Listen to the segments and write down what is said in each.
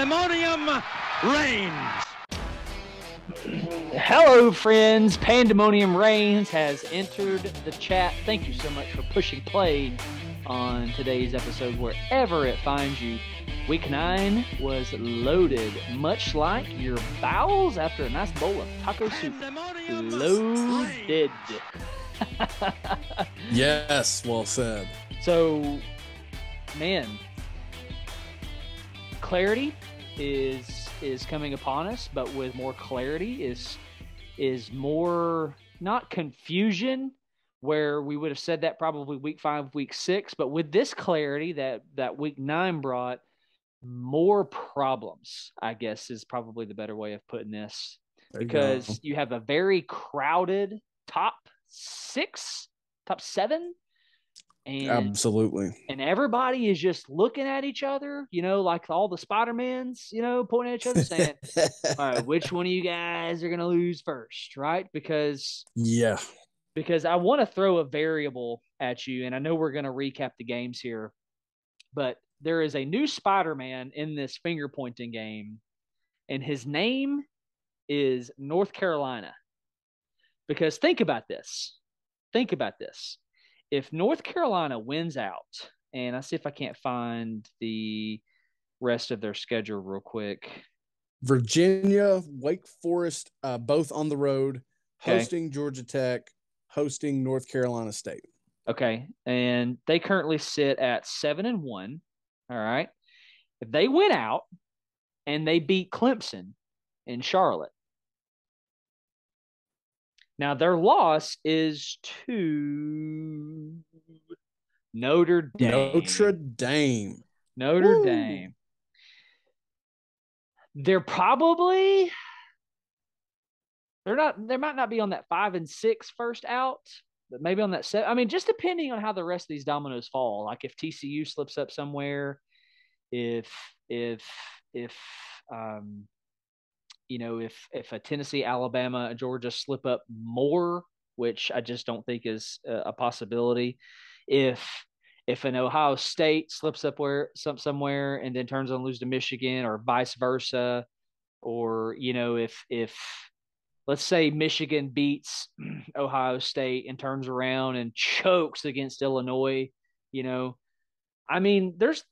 Pandemonium Reigns. Hello, friends. Pandemonium Reigns has entered the chat. Thank you so much for pushing play on today's episode, wherever it finds you. Week 9 was loaded, much like your bowels after a nice bowl of taco soup. Loaded. Yes, well said. So, man, clarity is coming upon us, but with more clarity is more, not confusion, where we would have said that probably week 5, week 6, but with this clarity that week 9 brought, more problems, I guess, is probably the better way of putting this, because you have a very crowded top 6, top 7, and absolutely, and everybody is just looking at each other, like all the Spider-Mans, pointing at each other saying, all right, which one of you guys are going to lose first, right? Because I want to throw a variable at you, and I know we're going to recap the games here, but there is a new Spider-Man in this finger-pointing game, and his name is North Carolina. Because think about this. If North Carolina wins out, and I see if I can't find the rest of their schedule real quick. Virginia, Wake Forest, both on the road, hosting Georgia Tech, hosting North Carolina State. Okay, and they currently sit at 7-1. All right. If they win out and they beat Clemson in Charlotte, now their loss is to Notre Dame. Notre Dame. They're probably they might not be on that 5 and 6 first out, but maybe on that 7. I mean, just depending on how the rest of these dominoes fall. Like if TCU slips up somewhere, if a Tennessee, Alabama, Georgia slip up more, which I just don't think is a possibility. If an Ohio State slips up somewhere and then turns on lose to Michigan, or vice versa, or if let's say Michigan beats Ohio State and turns around and chokes against Illinois, I mean, there's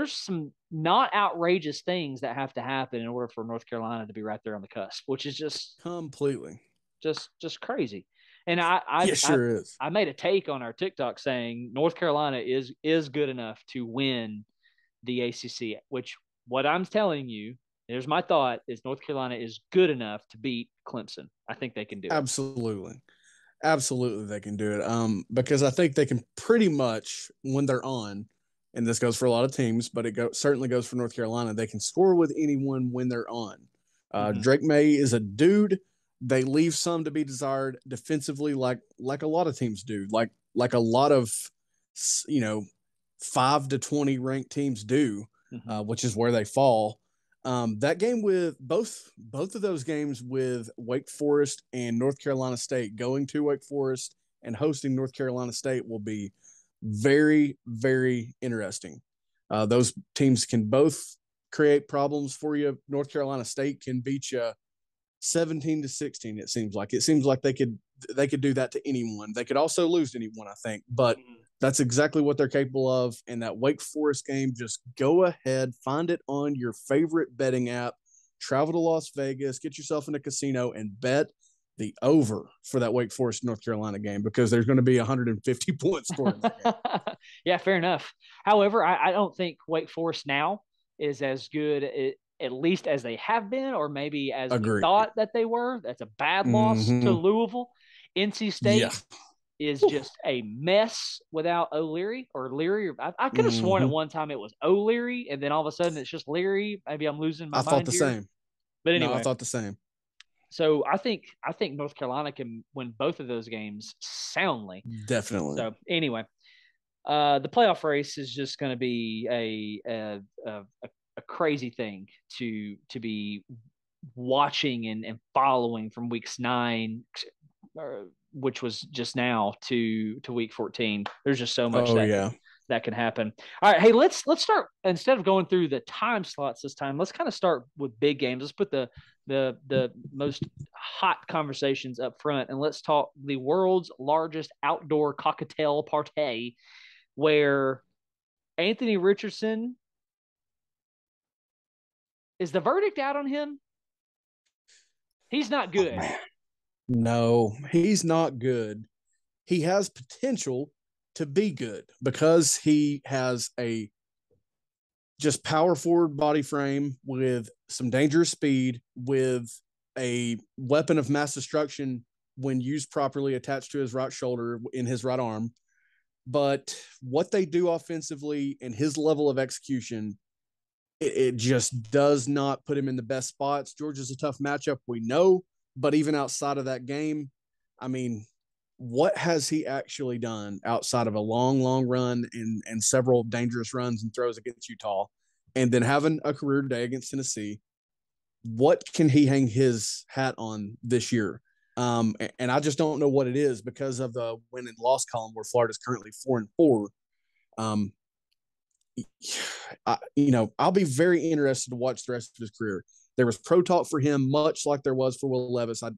some not outrageous things that have to happen in order for North Carolina to be right there on the cusp, which is just completely just crazy. And sure is. I made a take on our TikTok saying North Carolina is good enough to win the ACC, which what I'm telling you, here's my thought, is North Carolina is good enough to beat Clemson. I think they can do it. Absolutely they can do it. Because I think they can pretty much, when they're on, and this goes for a lot of teams, but certainly goes for North Carolina, they can score with anyone when they're on. Drake May is a dude. They leave some to be desired defensively, like a lot of teams do, like a lot of 5 to 20 ranked teams do, which is where they fall. That game with both of those games with Wake Forest and North Carolina State, going to Wake Forest and hosting North Carolina State, will be very, very interesting. Those teams can both create problems for you. North Carolina State can beat you 17-16. It seems like they could do that to anyone. They could also lose to anyone, I think, but that's exactly what they're capable of. And that Wake Forest game, just go ahead, find it on your favorite betting app, travel to Las Vegas, get yourself in a casino and bet the over for that Wake Forest North Carolina game, because there's going to be 150 points scored. Yeah, fair enough. However, I don't think Wake Forest now is as good, at least as they have been, or maybe as we thought that they were. That's a bad loss to Louisville. NC State is just a mess without O'Leary or Leary. I could have sworn at one time it was O'Leary, and then all of a sudden it's just Leary. Maybe I'm losing my mind. I thought the same. But anyway, I thought the same. So I think North Carolina can win both of those games soundly. Definitely. So anyway, the playoff race is just going to be a crazy thing to be watching and following from weeks 9, which was just now, to week 14. There's just so much that can happen. All right, hey, let's start, instead of going through the time slots this time. Let's kind of start with big games. Let's put the most hot conversations up front, and let's talk the world's largest outdoor cocktail party, where Anthony Richardson, is the verdict out on him? He's not good. Oh, no, he's not good. He has potential to be good because he has a just power forward body frame with some dangerous speed, with a weapon of mass destruction when used properly attached to his right shoulder in his right arm. But what they do offensively and his level of execution, it just does not put him in the best spots. Georgia's a tough matchup, we know, but even outside of that game, I mean, what has he actually done outside of a long run and several dangerous runs and throws against Utah, and then having a career day against Tennessee? What can he hang his hat on this year? And I just don't know what it is because of the win and loss column where Florida's currently 4-4. I'll be very interested to watch the rest of his career. There was pro talk for him, much like there was for Will Levis. I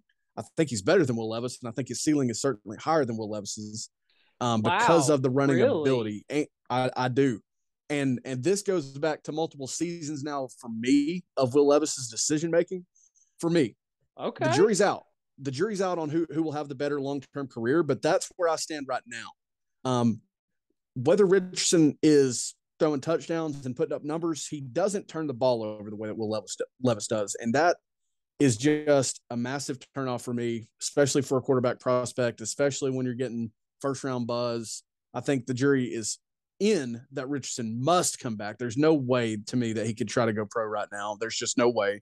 think he's better than Will Levis, and I think his ceiling is certainly higher than Will Levis's because of the running ability. I do. And this goes back to multiple seasons now for me of Will Levis's decision making. For me, okay, the jury's out. The jury's out on who will have the better long-term career, but that's where I stand right now. Whether Richardson is throwing touchdowns and putting up numbers, he doesn't turn the ball over the way that Will Levis does. And that is just a massive turnoff for me, especially for a quarterback prospect, especially when you're getting first-round buzz. I think the jury is in that Richardson must come back. There's no way to me that he could try to go pro right now. There's just no way.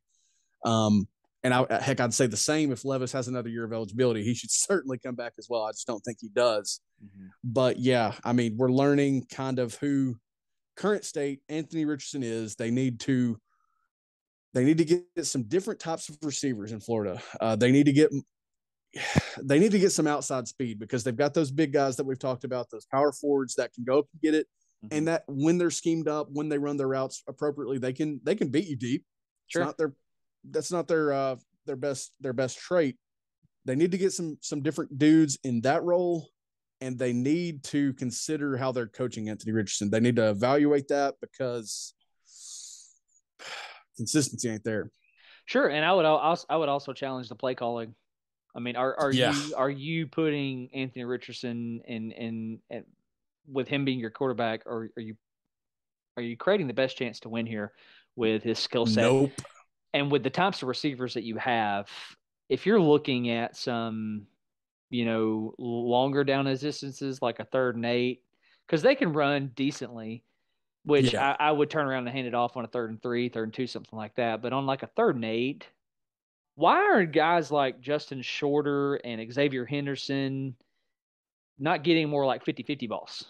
And I'd say the same if Levis has another year of eligibility. He should certainly come back as well. I just don't think he does. Mm-hmm. But, yeah, I mean, we're learning kind of who current state Anthony Richardson is. They need to get some different types of receivers in Florida. They need to get some outside speed because they've got those big guys that we've talked about, those power forwards that can go up and get it. Mm-hmm. And that when they're schemed up, when they run their routes appropriately, they can beat you deep. Sure. That's not their best trait. They need to get some different dudes in that role, and they need to consider how they're coaching Anthony Richardson. They need to evaluate that because consistency ain't there. Sure, and I would also challenge the play calling. I mean, are you putting Anthony Richardson in with him being your quarterback, or are you creating the best chance to win here with his skill set? Nope. And with the types of receivers that you have, if you're looking at some, longer down his distances, like a 3rd and 8, because they can run decently, which I would turn around and hand it off on a 3rd and 3, 3rd and 2, something like that. But on like a 3rd and 8, why are guys like Justin Shorter and Xavier Henderson not getting more like 50-50 balls?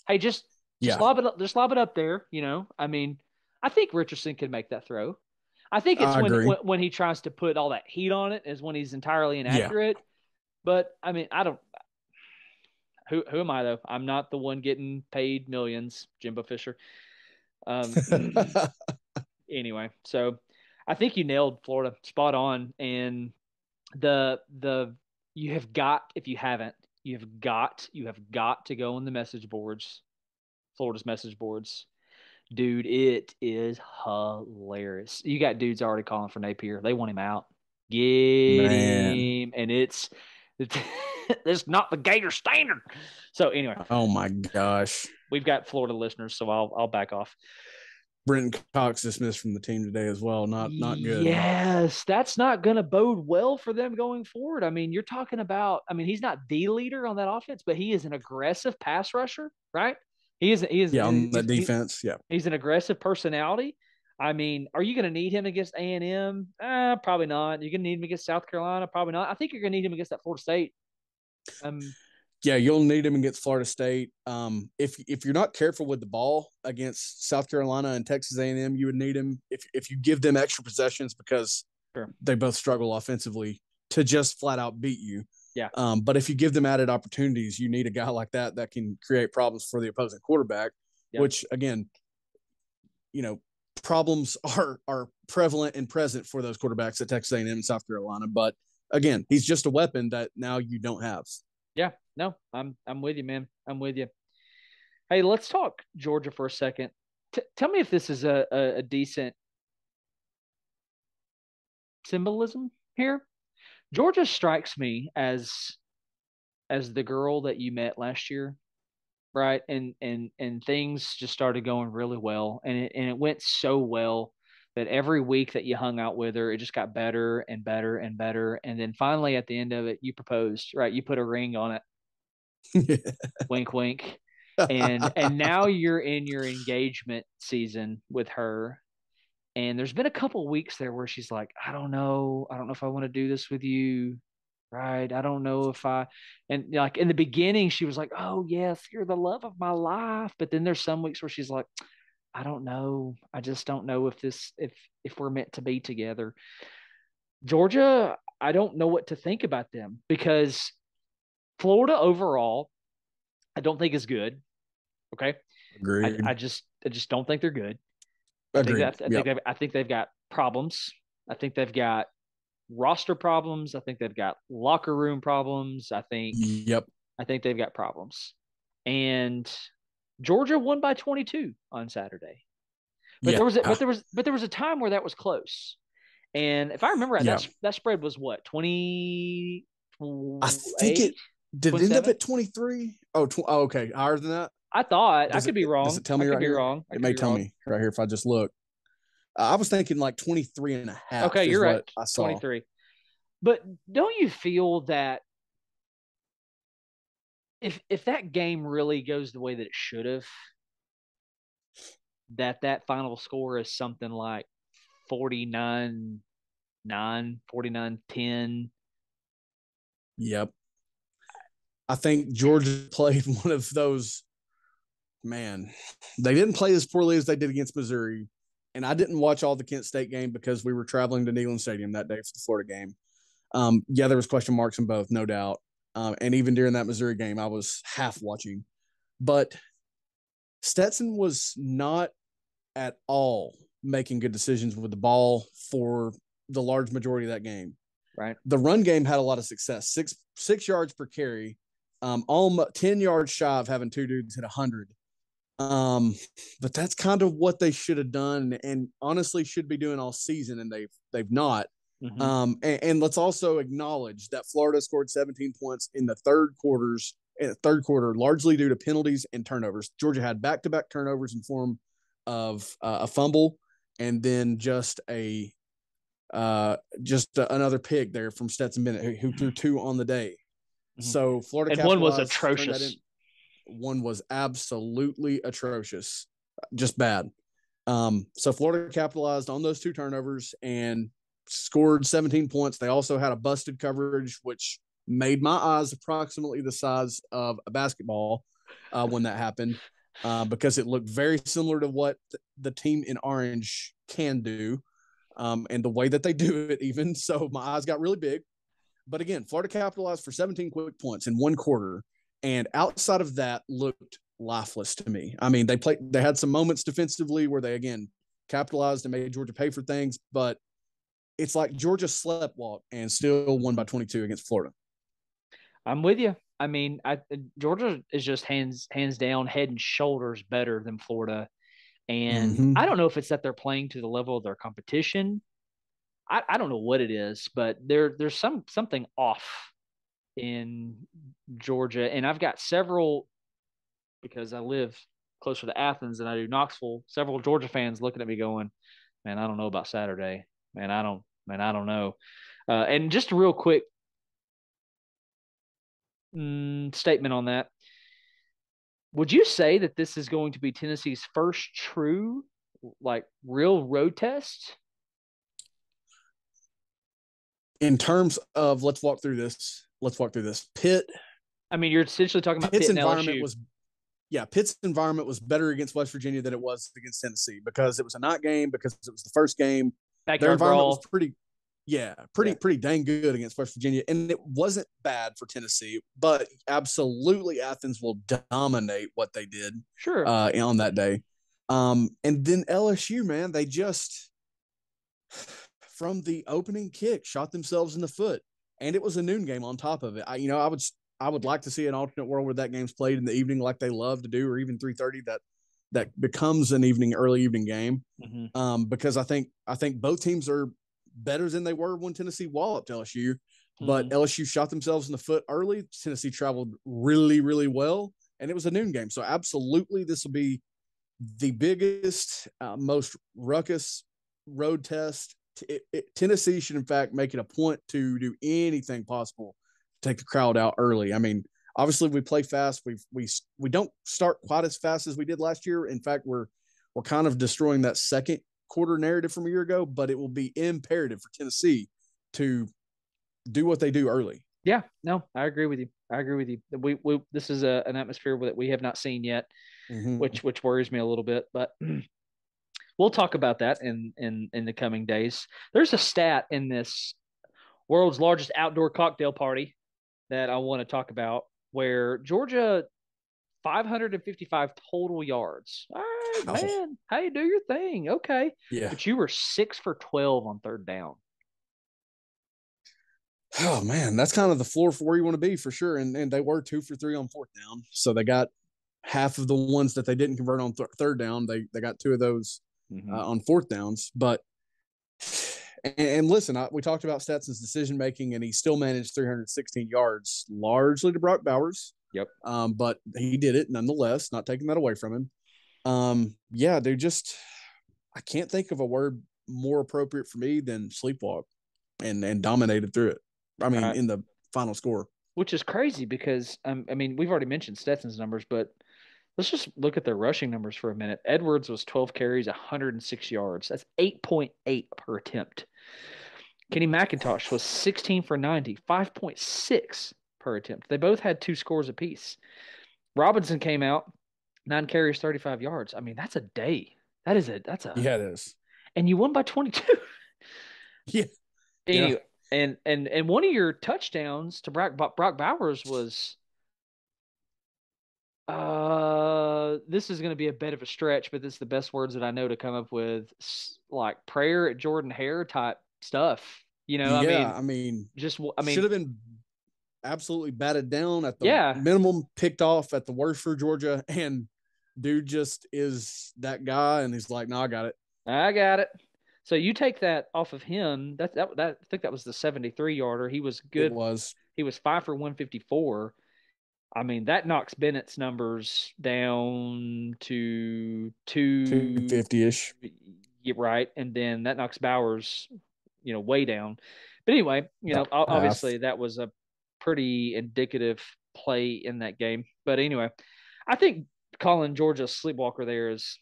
Hey, just lob it up there, I mean, I think Richardson can make that throw. I think it's when he tries to put all that heat on it is when he's entirely inaccurate. Yeah. But I mean, I don't. Who am I though? I'm not the one getting paid millions, Jimbo Fisher. Anyway, so I think you nailed Florida spot on, and you have got, if you haven't, you have got to go on the message boards, Florida's message boards. Dude, it is hilarious. You got dudes already calling for Napier. They want him out. Get him. And it's not the Gator standard. So anyway. Oh my gosh. We've got Florida listeners, so I'll back off. Brenton Cox dismissed from the team today as well. Not good. Yes, that's not going to bode well for them going forward. I mean, you're talking about, he's not the leader on that offense, but he is an aggressive pass rusher, right? He is on the defense. He's an aggressive personality. I mean, are you going to need him against A&M? Probably not. You're going to need him against South Carolina? Probably not. I think you're going to need him against that Florida State. You'll need him against Florida State. If you're not careful with the ball against South Carolina and Texas A&M, you would need him if you give them extra possessions because they both struggle offensively to just flat out beat you. Yeah. But if you give them added opportunities, you need a guy like that can create problems for the opposing quarterback, which again, problems are prevalent and present for those quarterbacks at Texas A&M and South Carolina. But again, he's just a weapon that now you don't have. Yeah, no, I'm with you, man. I'm with you. Hey, let's talk Georgia for a second. Tell me if this is a decent symbolism here. Georgia strikes me as the girl that you met last year, right? And things just started going really well, and it went so well that every week that you hung out with her, it just got better and better and better. And then finally, at the end of it, you proposed, right? You put a ring on it. Wink, wink. And now you're in your engagement season with her. And there's been a couple weeks there where she's like, I don't know if I want to do this with you. Right. I don't know if and like in the beginning, she was like, oh, yes, you're the love of my life. But then there's some weeks where she's like, I don't know. I just don't know if we're meant to be together. Georgia, I don't know what to think about them because Florida overall, I don't think is good. Okay. Agreed. I just don't think they're good. Agreed. I think they've got problems. I think they've got roster problems. I think they've got locker room problems. I think they've got problems. And Georgia won by 22 on Saturday. But there was a time where that was close. And if I remember right, that spread was what, 20? I think it did it end up at 23. Oh, okay, higher than that. I thought. I could be wrong. Does it tell me right here? Wrong. It may tell me right here if I just look. I was thinking like 23 and a half. Okay, you're right. I saw 23. But don't you feel that if that game really goes the way that it should have, that final score is something like 49-9, 49-10? Yep. I think Georgia played one of those. Man, they didn't play as poorly as they did against Missouri. And I didn't watch all the Kent State game because we were traveling to Neyland Stadium that day for the Florida game. There was question marks in both, no doubt. And even during that Missouri game, I was half watching. But Stetson was not at all making good decisions with the ball for the large majority of that game. Right. The run game had a lot of success. Six yards per carry, almost 10 yards shy of having two dudes hit 100. But that's kind of what they should have done, and honestly should be doing all season, and they've not. Mm-hmm. And let's also acknowledge that Florida scored 17 points in the third quarter, largely due to penalties and turnovers. Georgia had back-to-back turnovers in form of a fumble, and then just another pick there from Stetson Bennett, who threw two on the day. Mm-hmm. So Florida, and one was atrocious. One was absolutely atrocious, just bad. So Florida capitalized on those two turnovers and scored 17 points. They also had a busted coverage, which made my eyes approximately the size of a basketball when that happened, because it looked very similar to what the team in orange can do, and the way that they do it even. So my eyes got really big. But again, Florida capitalized for 17 quick points in one quarter. And outside of that, looked lifeless to me. I mean, they had some moments defensively where they, again, capitalized and made Georgia pay for things, but it's like Georgia sleptwalked and still won by 22 against Florida. I'm with you. I mean, Georgia is just hands down, head and shoulders better than Florida. And I don't know if it's that they're playing to the level of their competition. I don't know what it is, but there's something off in Georgia. And I've got several, because I live closer to Athens than I do Knoxville, several Georgia fans looking at me going, man, I don't know about Saturday. I don't know. And just a real quick statement on that. Would you say that this is going to be Tennessee's first true, like, real road test? In terms of, let's walk through this. Pitt. I mean, you're essentially talking about Pitt's Pitt and environment LSU. Pitt's environment was better against West Virginia than it was against Tennessee, because it was a night game, because it was the first game. Backyard Their environment brawl. was pretty. Yeah, pretty dang good against West Virginia, and it wasn't bad for Tennessee, but absolutely Athens will dominate what they did Sure. On that day. And then LSU, man, they just from the opening kick shot themselves in the foot, and it was a noon game on top of it. I would like to see an alternate world where that game's played in the evening, like they love to do, or even 3:30. That becomes an early evening game, because I think both teams are better than they were when Tennessee walloped LSU. But LSU shot themselves in the foot early. Tennessee traveled really, really well, and it was a noon game. So absolutely, this will be the biggest, most ruckus road test. Tennessee should, in fact, make it a point to do anything possible to take the crowd out early. I mean, obviously, we play fast. We don't start quite as fast as we did last year. In fact, we're kind of destroying that second quarter narrative from a year ago, but it will be imperative for Tennessee to do what they do early. Yeah, no, I agree with you. We this is an atmosphere that we have not seen yet, which worries me a little bit, but we'll talk about that in the coming days. There's a stat in this world's largest outdoor cocktail party that I want to talk about where Georgia 555 total yards. All right, man. Hey, do your thing. Okay. Yeah. But you were 6 for 12 on third down. Oh, man. That's kind of the floor for where you want to be for sure. And they were 2 for 3 on fourth down. So they got half of the ones that they didn't convert on third down. They got 2 of those on fourth downs. But, and listen, we talked about Stetson's decision making, and he still managed 316 yards, largely to Brock Bowers. Yep. But he did it nonetheless, not taking that away from him. Yeah, I can't think of a word more appropriate for me than sleepwalk, and dominated through it. I mean, in the final score. Which is crazy because, I mean, we've already mentioned Stetson's numbers, but let's just look at their rushing numbers for a minute. Edwards was 12 carries, 106 yards. That's 8.8 per attempt. Kenny McIntosh was 16 for 90, 5.6 per attempt. They both had 2 scores apiece. Robinson came out, 9 carries, 35 yards. I mean, that's a day. Yeah, it is. And you won by 22. Yeah. Anyway, and one of your touchdowns to Brock Bowers was this is going to be a bit of a stretch, but this is the best words that I know to come up with, like prayer at Jordan Hare type stuff. Should have been absolutely batted down at the minimum, picked off at the worst for Georgia, and dude just is that guy, and he's like, "No, I got it." So you take that off of him. That I think that was the 73 yarder. He was good. He was 5 for 154. I mean, that knocks Bennett's numbers down to 250-ish. Right, and then that knocks Bowers, way down. But anyway, obviously that was a pretty indicative play in that game. But anyway, I think calling Georgia a sleepwalker there is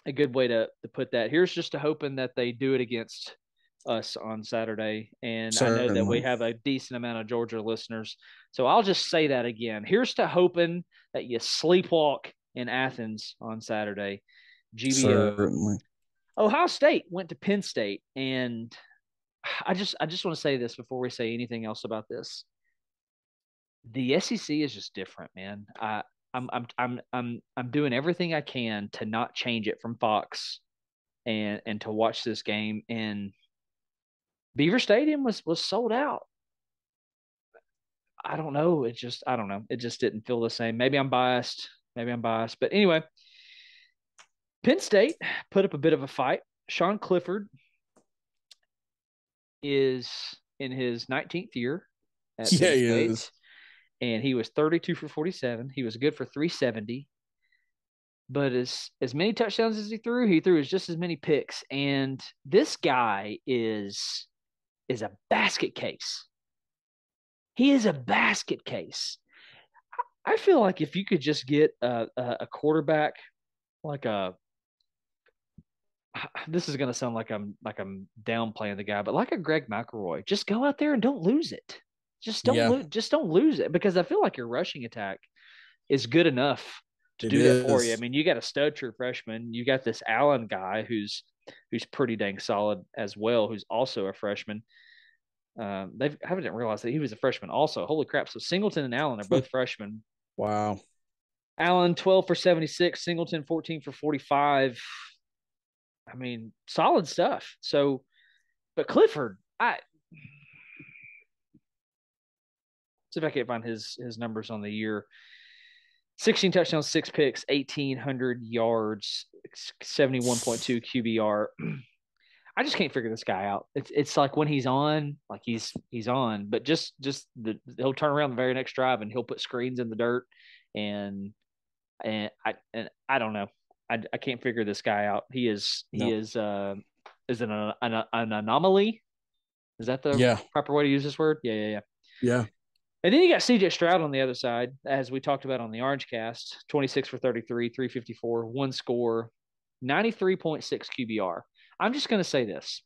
a good way to put that. Here's just to hoping that they do it against us on Saturday. And certainly. I know that we have a decent amount of Georgia listeners. So I'll just say that again. Here's to hoping that you sleepwalk in Athens on Saturday. GBO. Certainly. Ohio State went to Penn State, and I just want to say this before we say anything else about this. The SEC is just different, man. I'm doing everything I can to not change it from Fox and to watch this game. And Beaver Stadium was sold out. I don't know. It just didn't feel the same. Maybe I'm biased. But anyway, Penn State put up a bit of a fight. Sean Clifford is in his 19th year at Penn State. He is. And he was 32 for 47. He was good for 370. But as many touchdowns as he threw just as many picks. And this guy is a basket case. He is a basket case. I feel like if you could just get a quarterback like this is going to sound like I'm downplaying the guy, but like a Greg McElroy, just go out there and don't lose it. Just don't lose it, because I feel like your rushing attack is good enough to do that for you. I mean, you got a stud true freshman. You got this Allen guy who's pretty dang solid as well, who's also a freshman. I didn't realize that he was a freshman also. Holy crap. So Singleton and Allen are both freshmen. Wow. Allen, 12 for 76, Singleton, 14 for 45. I mean, solid stuff. So, but Clifford, see if I can't find his numbers on the year. 16 touchdowns, 6 picks, 1,800 yards, 71.2 QBR. I just can't figure this guy out. It's like when he's on, like he's on, but he'll turn around the very next drive and he'll put screens in the dirt, and I don't know. I can't figure this guy out. He is an anomaly. Is that the proper way to use this word? Yeah. And then you got CJ Stroud on the other side, as we talked about on the Orange Cast, 26 for 33, 354, one score, 93.6 QBR. I'm just going to say this.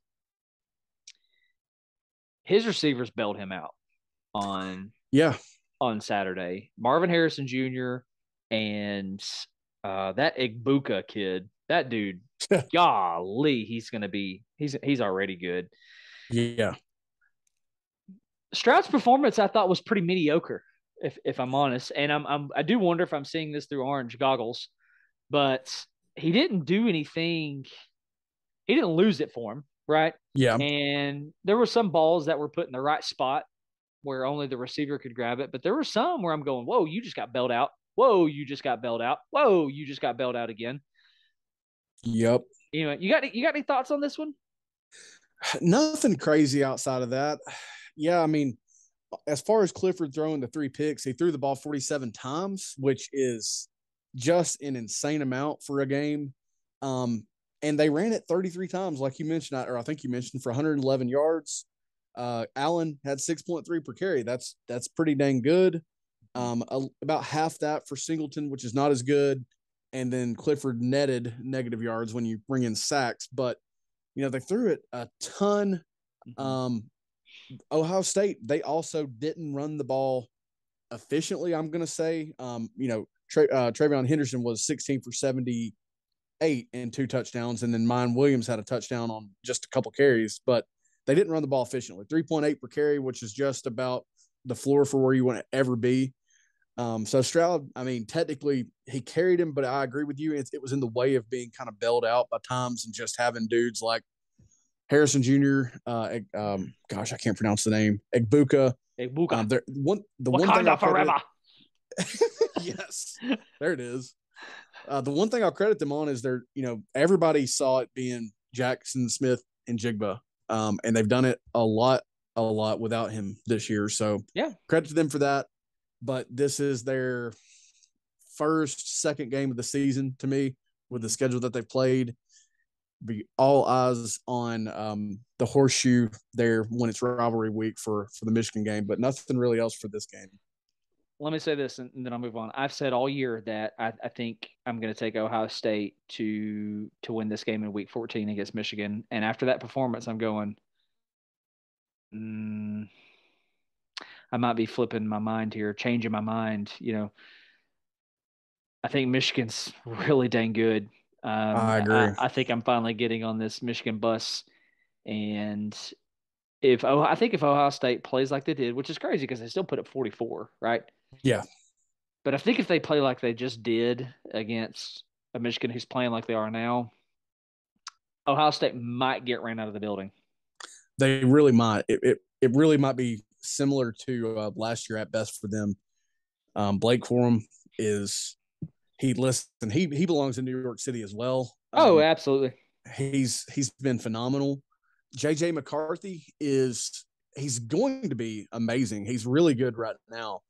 His receivers bailed him out on Saturday. Marvin Harrison Jr. and that Igbuka kid, that dude, golly, he's already good. Yeah. Stroud's performance, I thought, was pretty mediocre, if I'm honest. And I do wonder if I'm seeing this through orange goggles, but he didn't do anything. He didn't lose it for him, right? Yeah. And there were some balls that were put in the right spot where only the receiver could grab it, but there were some where I'm going, whoa, you just got bailed out. Whoa, you just got bailed out. Whoa, you just got bailed out again. Yep. You got any thoughts on this one? Nothing crazy outside of that. Yeah, I mean, as far as Clifford throwing the 3 picks, he threw the ball 47 times, which is just an insane amount for a game. And they ran it 33 times, like you mentioned, or I think you mentioned, for 111 yards. Allen had 6.3 per carry. That's pretty dang good. About half that for Singleton, which is not as good. And then Clifford netted negative yards when you bring in sacks. But, they threw it a ton. Ohio State, they also didn't run the ball efficiently, I'm going to say. Travion Henderson was 16 for 78 and 2 touchdowns, and then Mine Williams had a touchdown on just a couple carries, but they didn't run the ball efficiently. 3.8 per carry, which is just about the floor for where you want to ever be. So Stroud, I mean, technically he carried him, but I agree with you. It was in the way of being kind of bailed out by times and just having dudes like Harrison Jr. Gosh, I can't pronounce the name. Igbuka. The one thing I'll forever. Yes, there it is. The one thing I'll credit them on is everybody saw it being Jackson Smith and Jigba, and they've done it a lot without him this year. So yeah, credit to them for that. But this is their second game of the season to me with the schedule that they've played. Be all eyes on the horseshoe there when it's rivalry week for the Michigan game, but nothing really else for this game. Let me say this, and then I'll move on. I've said all year that I think I'm going to take Ohio State to win this game in Week 14 against Michigan, and after that performance, I'm going. I might be flipping my mind here, changing my mind. I think Michigan's really dang good. I agree. I think I'm finally getting on this Michigan bus, and I think if Ohio State plays like they did, which is crazy because they still put up 44, right? Yeah. But I think if they play like they just did against a Michigan who's playing like they are now, Ohio State might get ran out of the building. They really might. It really might be similar to last year at best for them. Blake Corum he belongs in New York City as well. Absolutely. He's been phenomenal. JJ McCarthy he's going to be amazing. He's really good right now.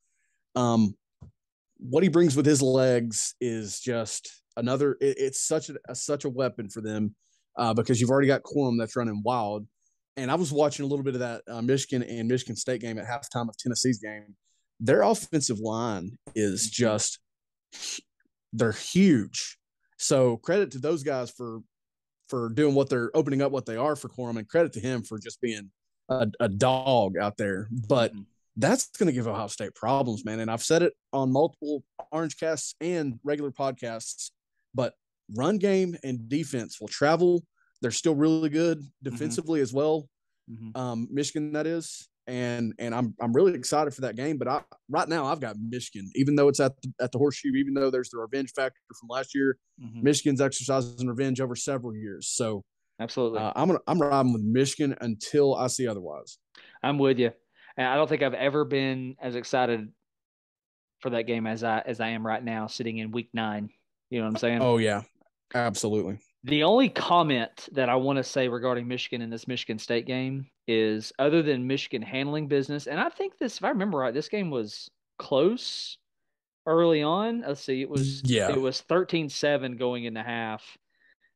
What he brings with his legs is just another. It's such a weapon for them because you've already got Corum that's running wild. And I was watching a little bit of that Michigan and Michigan State game at halftime of Tennessee's game. Their offensive line is just they're huge. So credit to those guys for doing what they're opening up what they are for Corum, and credit to him for just being a dog out there. But that's going to give Ohio State problems, man. And I've said it on multiple Orange Casts and regular podcasts, but run game and defense will travel. They're still really good defensively as well. Michigan, that is. And I'm really excited for that game. But right now I've got Michigan, even though it's at the Horseshoe, even though there's the revenge factor from last year. Michigan's exercising revenge over several years. So absolutely, I'm riding with Michigan until I see otherwise. I'm with you. And I don't think I've ever been as excited for that game as I am right now, sitting in week 9. You know what I'm saying? Oh yeah, absolutely. The only comment that I want to say regarding Michigan in this Michigan State game is, other than Michigan handling business, and I think this, if I remember right, this game was close early on. Let's see, it was 13-7 going into half.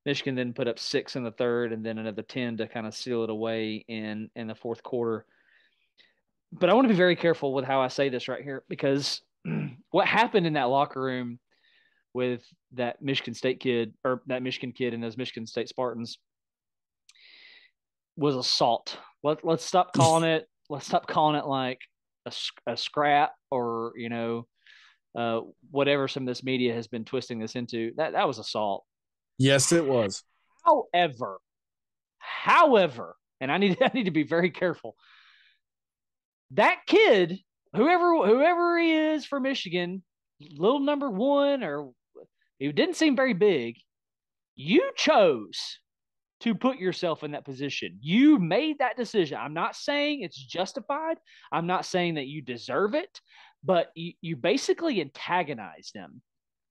Michigan then put up 6 in the third, and then another 10 to kind of seal it away in the fourth quarter. But I want to be very careful with how I say this right here, because what happened in that locker room with that Michigan State kid, or that Michigan kid and those Michigan State Spartans, was assault. Let's stop calling it. Let's stop calling it like a scrap, or whatever some of this media has been twisting this into. That was assault. Yes, it was. However, and I need to be very careful. That kid, whoever he is for Michigan, little number 1, or he didn't seem very big. You chose to put yourself in that position. You made that decision. I'm not saying it's justified. I'm not saying that you deserve it, but you basically antagonized him.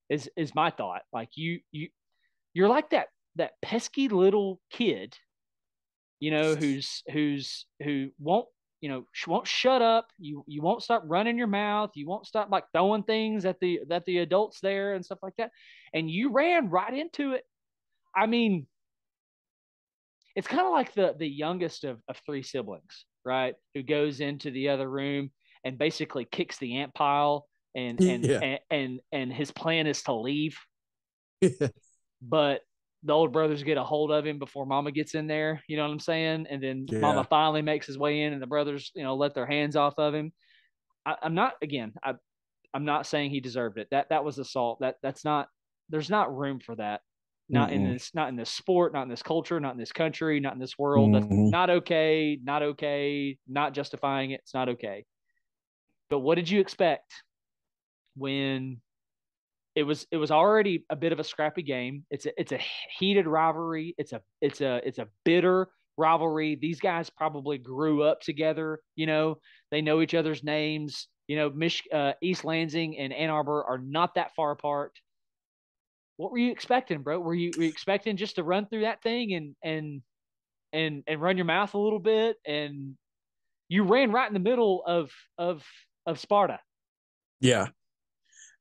Is my thought. Like you're like that pesky little kid, who won't shut up. You won't stop running your mouth. You won't stop like throwing things at the adults there and stuff like that. And you ran right into it. I mean, it's kind of like the youngest of 3 siblings, right? Who goes into the other room and basically kicks the ant pile, and his plan is to leave. But the old brothers get a hold of him before mama gets in there. You know what I'm saying? And then mama finally makes his way in, and the brothers, let their hands off of him. I'm not saying he deserved it. That was assault. That's not, there's not room for that. Not in this sport, not in this culture, not in this country, not in this world. That's not okay. Not okay. Not justifying it. It's not okay. But what did you expect when it was already a bit of a scrappy game? It's a heated rivalry. It's a bitter rivalry. These guys probably grew up together. They know each other's names. East Lansing and Ann Arbor are not that far apart. What were you expecting, bro? Were you expecting just to run through that thing and run your mouth a little bit? And you ran right in the middle of Sparta. Yeah.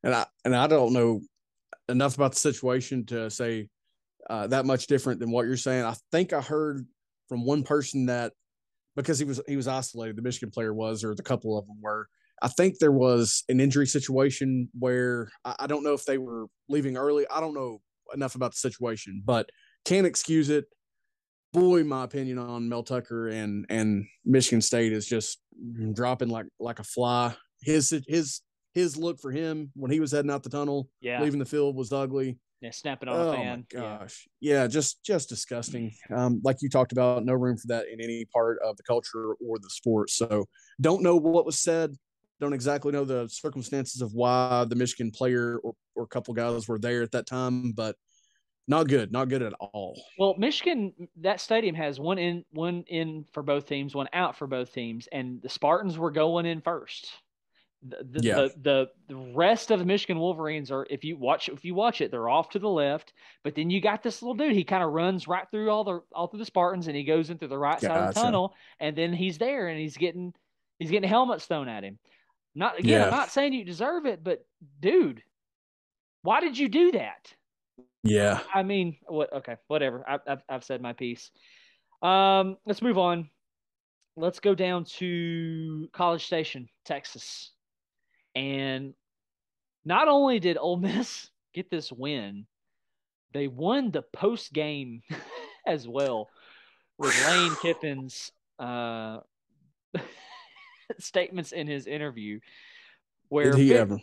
And I don't know enough about the situation to say that much different than what you're saying. I think I heard from one person that, because he was isolated, the Michigan player was, or the couple of them were, I think there was an injury situation where I don't know if they were leaving early. I don't know enough about the situation, but can't excuse it. Boy, my opinion on Mel Tucker and Michigan State is just dropping like a fly. His look for him when he was heading out the tunnel, leaving the field, was ugly. Yeah, snapping on a fan. Oh my gosh. Yeah, just disgusting. Like you talked about, no room for that in any part of the culture or the sport. So don't know what was said. Don't exactly know the circumstances of why the Michigan player or a couple guys were there at that time, but not good at all. Well, Michigan, that stadium has one in for both teams, one out for both teams, and the Spartans were going in first. The rest of the Michigan Wolverines are, if you watch it, they're off to the left. But then you got this little dude. He kind of runs right through all through the Spartans, and he goes into the right side of the tunnel, and then he's there, and he's getting helmets thrown at him. I'm not saying you deserve it, but dude, why did you do that? Yeah. I mean, okay, whatever. I've said my piece. Let's move on. Let's go down to College Station, Texas. And not only did Ole Miss get this win, they won the post game as well with Lane Kiffin's statements in his interview Did where he ever?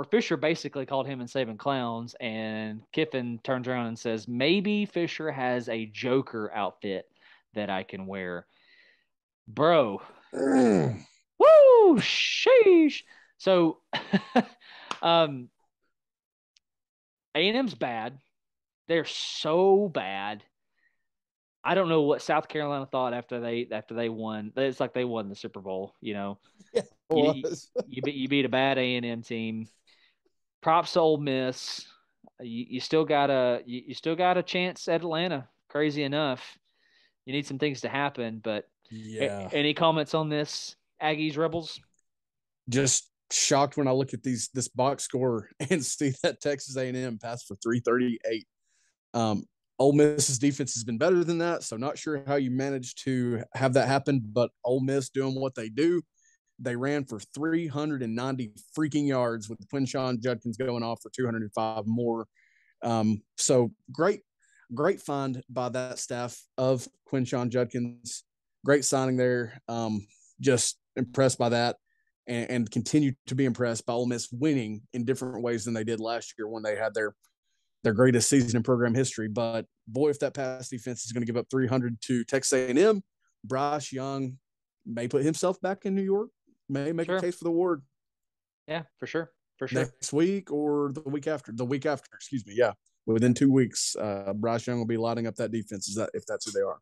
Fisher basically called him and Saban clowns, and Kiffin turns around and says, maybe Fisher has a Joker outfit that I can wear. Bro. Woo! Sheesh. So, um, A&M's bad. They're so bad. I don't know what South Carolina thought after they won. It's like they won the Super Bowl. Yeah, it You was. you beat a bad A&M team. Props to Ole Miss. You still got you still got a chance at Atlanta. Crazy enough, you need some things to happen. But Yeah. any comments on this, Aggies Rebels? Just shocked when I look at this box score and see that Texas A&M passed for 338. Ole Miss's defense has been better than that, so not sure how you managed to have that happen. But Ole Miss doing what they do, they ran for 390 freaking yards with Quinshawn Judkins going off for 205 more. So great find by that staff of Quinshawn Judkins. Great signing there. Just impressed by that, and continue to be impressed by Ole Miss winning in different ways than they did last year when they had their greatest season in program history. But boy, if that pass defense is going to give up 300 to Texas A&M, Bryce Young may put himself back in New York, may make a case for the award. Yeah, for sure. Next week or the week after. Excuse me. Yeah, within 2 weeks, Bryce Young will be lighting up that defense. If that's who they are.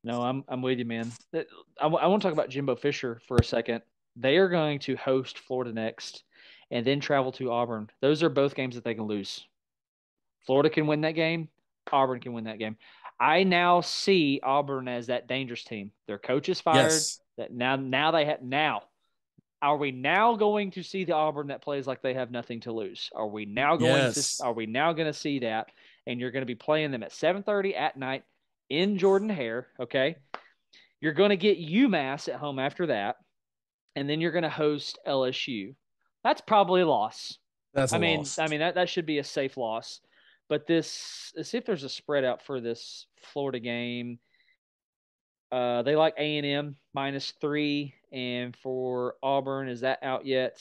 No, I'm with you, man. I want to talk about Jimbo Fisher for a second. They are going to host Florida next, and then travel to Auburn. Those are both games that they can lose. Florida can win that game. Auburn can win that game. I now see Auburn as that dangerous team. Their coach is fired. Yes. That now they have now. Are we now going to see the Auburn that plays like they have nothing to lose? Are we now going to see that? And you're going to be playing them at 7:30 at night in Jordan Hare, okay? You're going to get UMass at home after that, and then you're going to host LSU. That's probably a loss. That's a loss. loss. I mean that should be a safe loss. But let's see if there's a spread out for this Florida game. They like A&M -3, and for Auburn, is that out yet?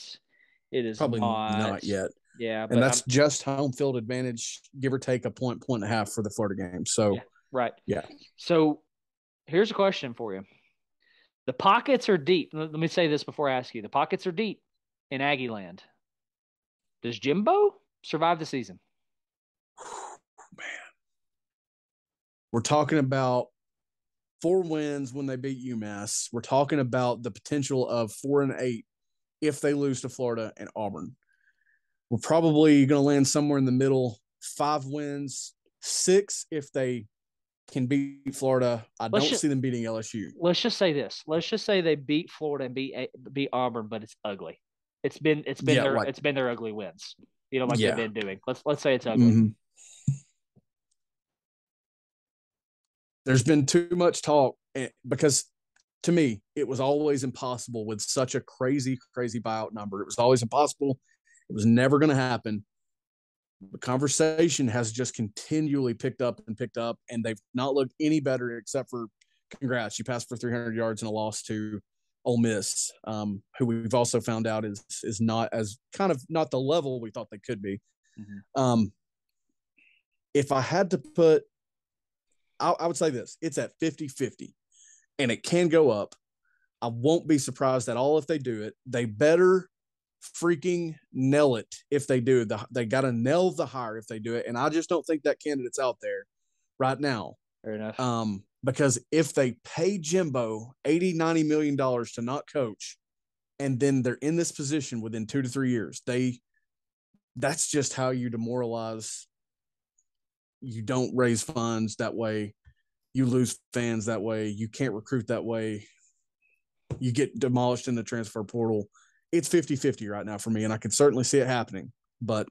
It is probably not yet. Yeah, and that's just home field advantage, give or take a point and a half for the Florida game. So, yeah, right. Yeah. So, here's a question for you. The pockets are deep. Let me say this before I ask you. The pockets are deep in Aggie land. Does Jimbo survive the season? Man. We're talking about 4 wins when they beat UMass. We're talking about the potential of 4-8 if they lose to Florida and Auburn. We're probably going to land somewhere in the middle. 5 wins, 6 if they can beat Florida. I don't see them beating LSU. Let's just say this. Let's just say they beat Florida and beat Auburn, but it's ugly. It's been their ugly wins. They've been doing. Let's say it's ugly. Mm-hmm. There's been too much talk because to me, it was always impossible with such a crazy buyout number. It was always impossible. It was never going to happen. The conversation has just continually picked up, and they've not looked any better except for congrats. You passed for 300 yards in a loss to Ole Miss, who we've also found out is not as kind of not the level we thought they could be. Mm-hmm. If I had to put, I would say this, it's at 50-50 and it can go up. I won't be surprised at all if they do it. They better freaking nail it if they do. They got to nail the hire if they do it. And I just don't think that candidate's out there right now. Fair enough. Because if they pay Jimbo $80-90 million to not coach, and then they're in this position within 2 to 3 years, that's just how you demoralize. You don't raise funds that way. You lose fans that way. You can't recruit that way. You get demolished in the transfer portal. It's 50-50 right now for me, and I can certainly see it happening. But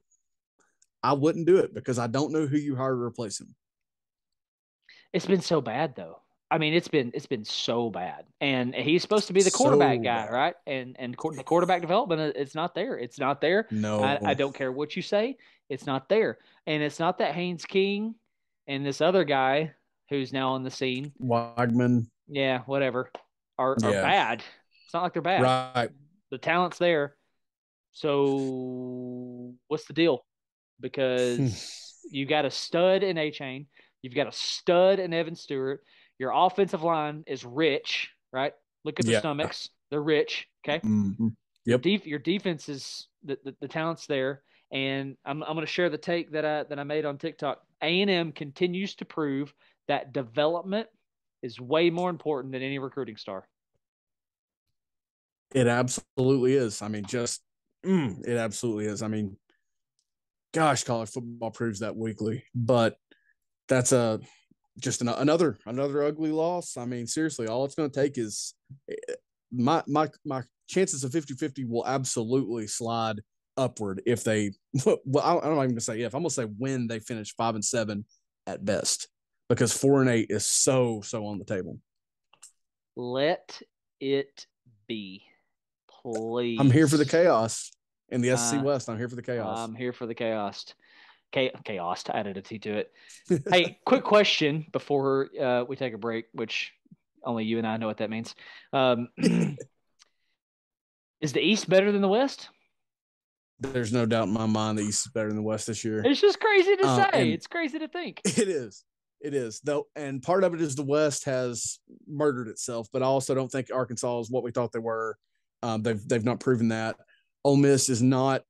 I wouldn't do it because I don't know who you hire to replace him. It's been so bad, though. I mean, it's been so bad, and he's supposed to be the quarterback guy, right? And the quarterback development, it's not there. It's not there. No, I don't care what you say. It's not there, and it's not that Haynes King and this other guy who's now on the scene, Wagman. Yeah, whatever, are bad. It's not like they're bad. Right. The talent's there. So what's the deal? Because you got a stud in A-Chain. You've got a stud in Evan Stewart. Your offensive line is rich, right? Look at their Yeah. stomachs. They're rich. Okay. Mm-hmm. Yep. Your defense is the talent's there. And I'm going to share the take that I made on TikTok. A&M continues to prove that development is way more important than any recruiting star. It absolutely is. I mean, it absolutely is. I mean, gosh, college football proves that weekly. But that's another ugly loss. I mean, seriously, all it's going to take is my chances of 50-50 will absolutely slide upward if they well, I'm not even going to say if. I'm going to say when they finish 5-7 at best, because 4-8 is so on the table. Let it be. Please. I'm here for the chaos in the SEC West. I'm here for the chaos. I'm here for the chaos. Chaos. I added a T to it. Hey, quick question before we take a break, which only you and I know what that means. Is the East better than the West? There's no doubt in my mind the East is better than the West this year. It's just crazy to say. It's crazy to think. It is though, and part of it is the West has murdered itself. But I also don't think Arkansas is what we thought they were. They've not proven that. Ole Miss is not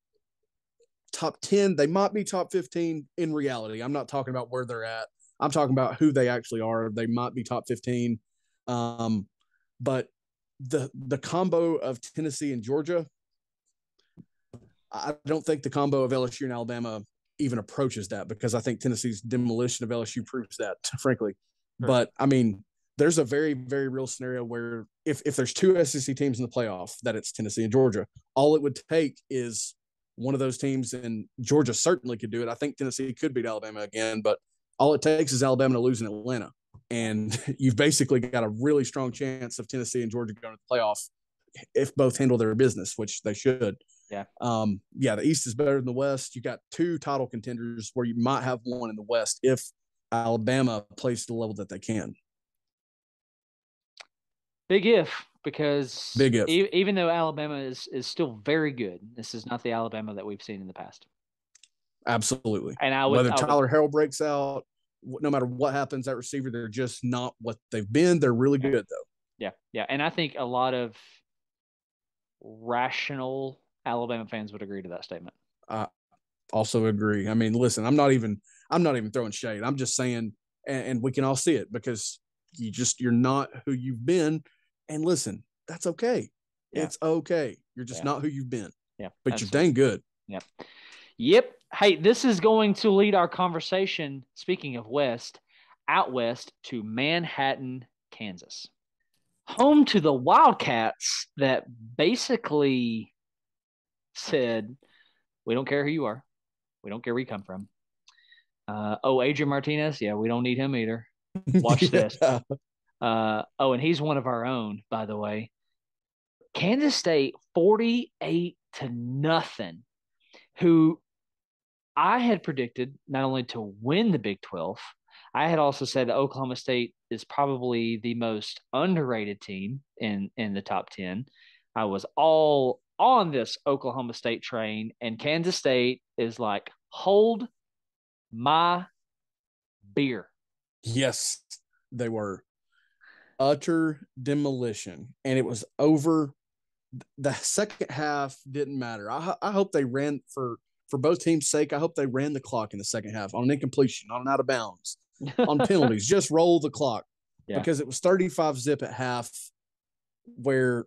top 10. They might be top 15 in reality. I'm not talking about where they're at. I'm talking about who they actually are. They might be top 15. But the combo of Tennessee and Georgia, I don't think the combo of LSU and Alabama even approaches that, because I think Tennessee's demolition of LSU proves that, frankly. Sure. But, I mean, there's a very, very real scenario where if there's two SEC teams in the playoff, that it's Tennessee and Georgia. All it would take is one of those teams, and Georgia certainly could do it. I think Tennessee could beat Alabama again, but all it takes is Alabama to lose in Atlanta. And you've basically got a really strong chance of Tennessee and Georgia going to the playoff if both handle their business, which they should. Yeah. The East is better than the West. You got two title contenders where you might have one in the West if Alabama plays to the level that they can. Big if, because even though Alabama is still very good, this is not the Alabama that we've seen in the past. Absolutely. And whether Tyler Harrell breaks out, no matter what happens at receiver, they're just not what they've been. They're really good, though. Yeah. And I think a lot of rational Alabama fans would agree to that statement. I also agree. I mean, listen, I'm not even throwing shade. I'm just saying, and we can all see it, because you're not who you've been. And listen, that's okay. Yeah. It's okay. You're just not who you've been. Yeah. But you're dang good. Yep. Hey, this is going to lead our conversation, speaking of West, out West to Manhattan, Kansas. Home to the Wildcats that basically said, we don't care who you are. We don't care where you come from. Adrian Martinez, we don't need him either. Watch this. And he's one of our own, by the way. Kansas State 48-0, who I had predicted not only to win the Big 12, I had also said that Oklahoma State is probably the most underrated team in the top 10. I was all on this Oklahoma State train, and Kansas State is like, hold my beer. Yes, they were. Utter demolition. And it was over. The second half didn't matter. I hope they ran, for both teams' sake, I hope they ran the clock in the second half on an incompletion, on an out of bounds, on penalties. Just roll the clock. Yeah. Because it was 35-0 at half, where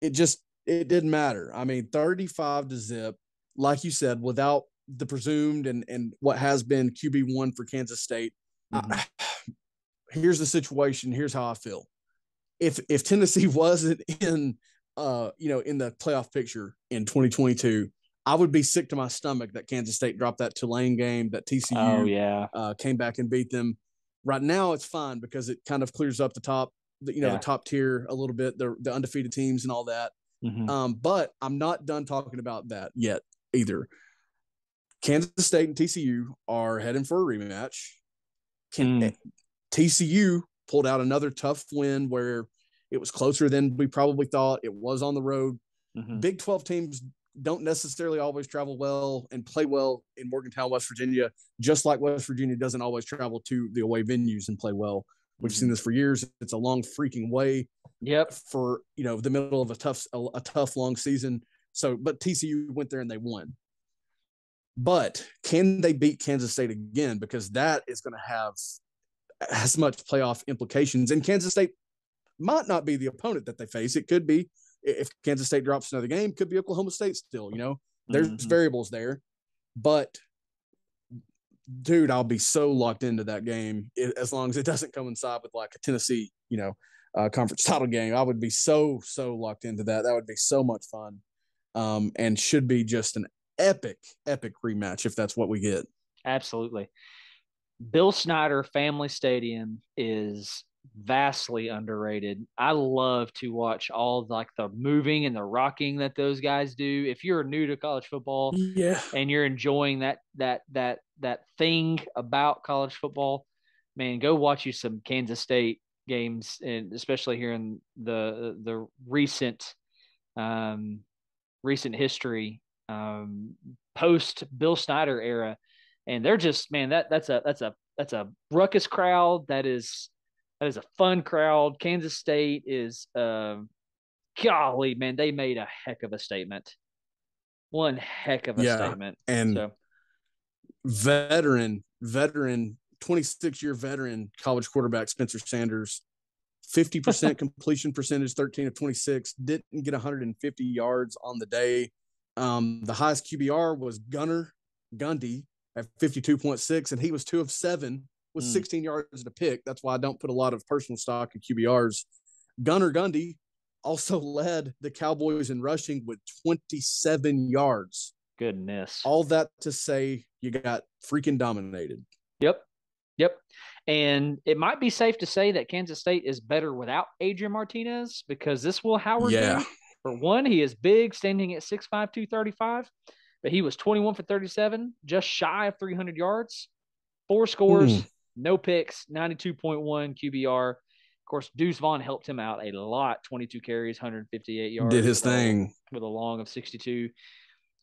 it didn't matter. I mean, 35-0, like you said, without the presumed and what has been QB1 for Kansas State. Mm-hmm. Here's the situation. Here's how I feel. If Tennessee wasn't in the playoff picture in 2022, I would be sick to my stomach that Kansas State dropped that Tulane game, that TCU came back and beat them. Right now, it's fine because it kind of clears up the top, the top tier a little bit, the undefeated teams and all that. Mm-hmm. But I'm not done talking about that yet either. Kansas State and TCU are heading for a rematch. TCU pulled out another tough win where It was closer than we probably thought. It was on the road. Mm-hmm. Big 12 teams don't necessarily always travel well and play well in Morgantown, West Virginia, just like West Virginia doesn't always travel to the away venues and play well. We've seen this for years. It's a long freaking way. Yep. For, the middle of a tough long season. So, but TCU went there and they won. But can they beat Kansas State again? Because that is going to have as much playoff implications. And Kansas State might not be the opponent that they face. It could be, if Kansas State drops another game, could be Oklahoma State still, There's variables there. But, dude, I'll be so locked into that game as long as it doesn't coincide with like a Tennessee, conference title game. I would be so locked into that. That would be so much fun, and should be just an epic rematch if that's what we get. Absolutely. Bill Snyder Family Stadium is vastly underrated. I love to watch all like the moving and the rocking that those guys do. If you're new to college football, and you're enjoying that thing about college football, man, go watch you some Kansas State games, and especially here in the recent history, post Bill Snyder era, and they're just, man, that's a ruckus crowd. That is a fun crowd. Kansas State is golly, man, they made a heck of a statement. One heck of a statement. And so, veteran 26-year veteran college quarterback Spencer Sanders, 50% completion percentage, 13 of 26, didn't get 150 yards on the day. The highest QBR was Gundy at 52.6, and he was 2 of 7 with 16 yards and a pick. That's why I don't put a lot of personal stock in QBRs. Gundy also led the Cowboys in rushing with 27 yards. Goodness. All that to say, you got freaking dominated. Yep. And it might be safe to say that Kansas State is better without Adrian Martinez, because this Will Howard dude, for one, he is big, standing at 6'5", 235, but he was 21 for 37, just shy of 300 yards, 4 scores, no picks, 92.1 QBR. Of course, Deuce Vaughn helped him out a lot, 22 carries, 158 yards. Did his thing. With a long of 62.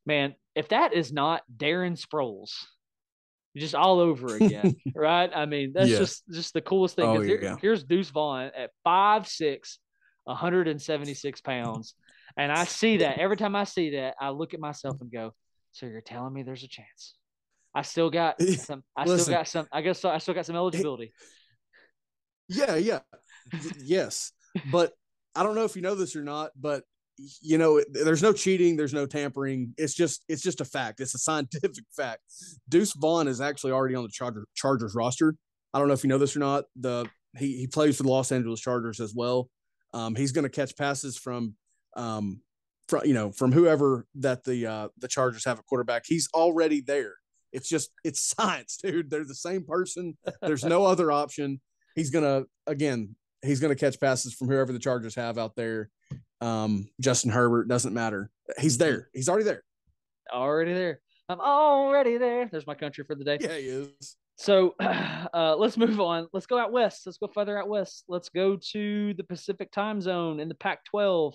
Man, if that is not Darren Sproles, just all over again, right? I mean, that's just the coolest thing. Here's Deuce Vaughn at 5'6", 176 pounds. And I see that. Every time I see that, I look at myself and go, so you're telling me there's a chance? I still got some eligibility. Yes. But I don't know if you know this or not, but there's no cheating, there's no tampering. It's just a fact. It's a scientific fact. Deuce Vaughn is actually already on the Chargers roster. I don't know if you know this or not. He plays for the Los Angeles Chargers as well. He's going to catch passes from whoever that the Chargers have a quarterback. He's already there. It's science, dude. They're the same person. There's no other option. He's going to catch passes from whoever the Chargers have out there. Justin Herbert, doesn't matter. He's there. He's already there. Already there. I'm already there. There's my country for the day. Yeah, he is. So let's move on. Let's go out west. Let's go further out west. Let's go to the Pacific time zone in the Pac-12.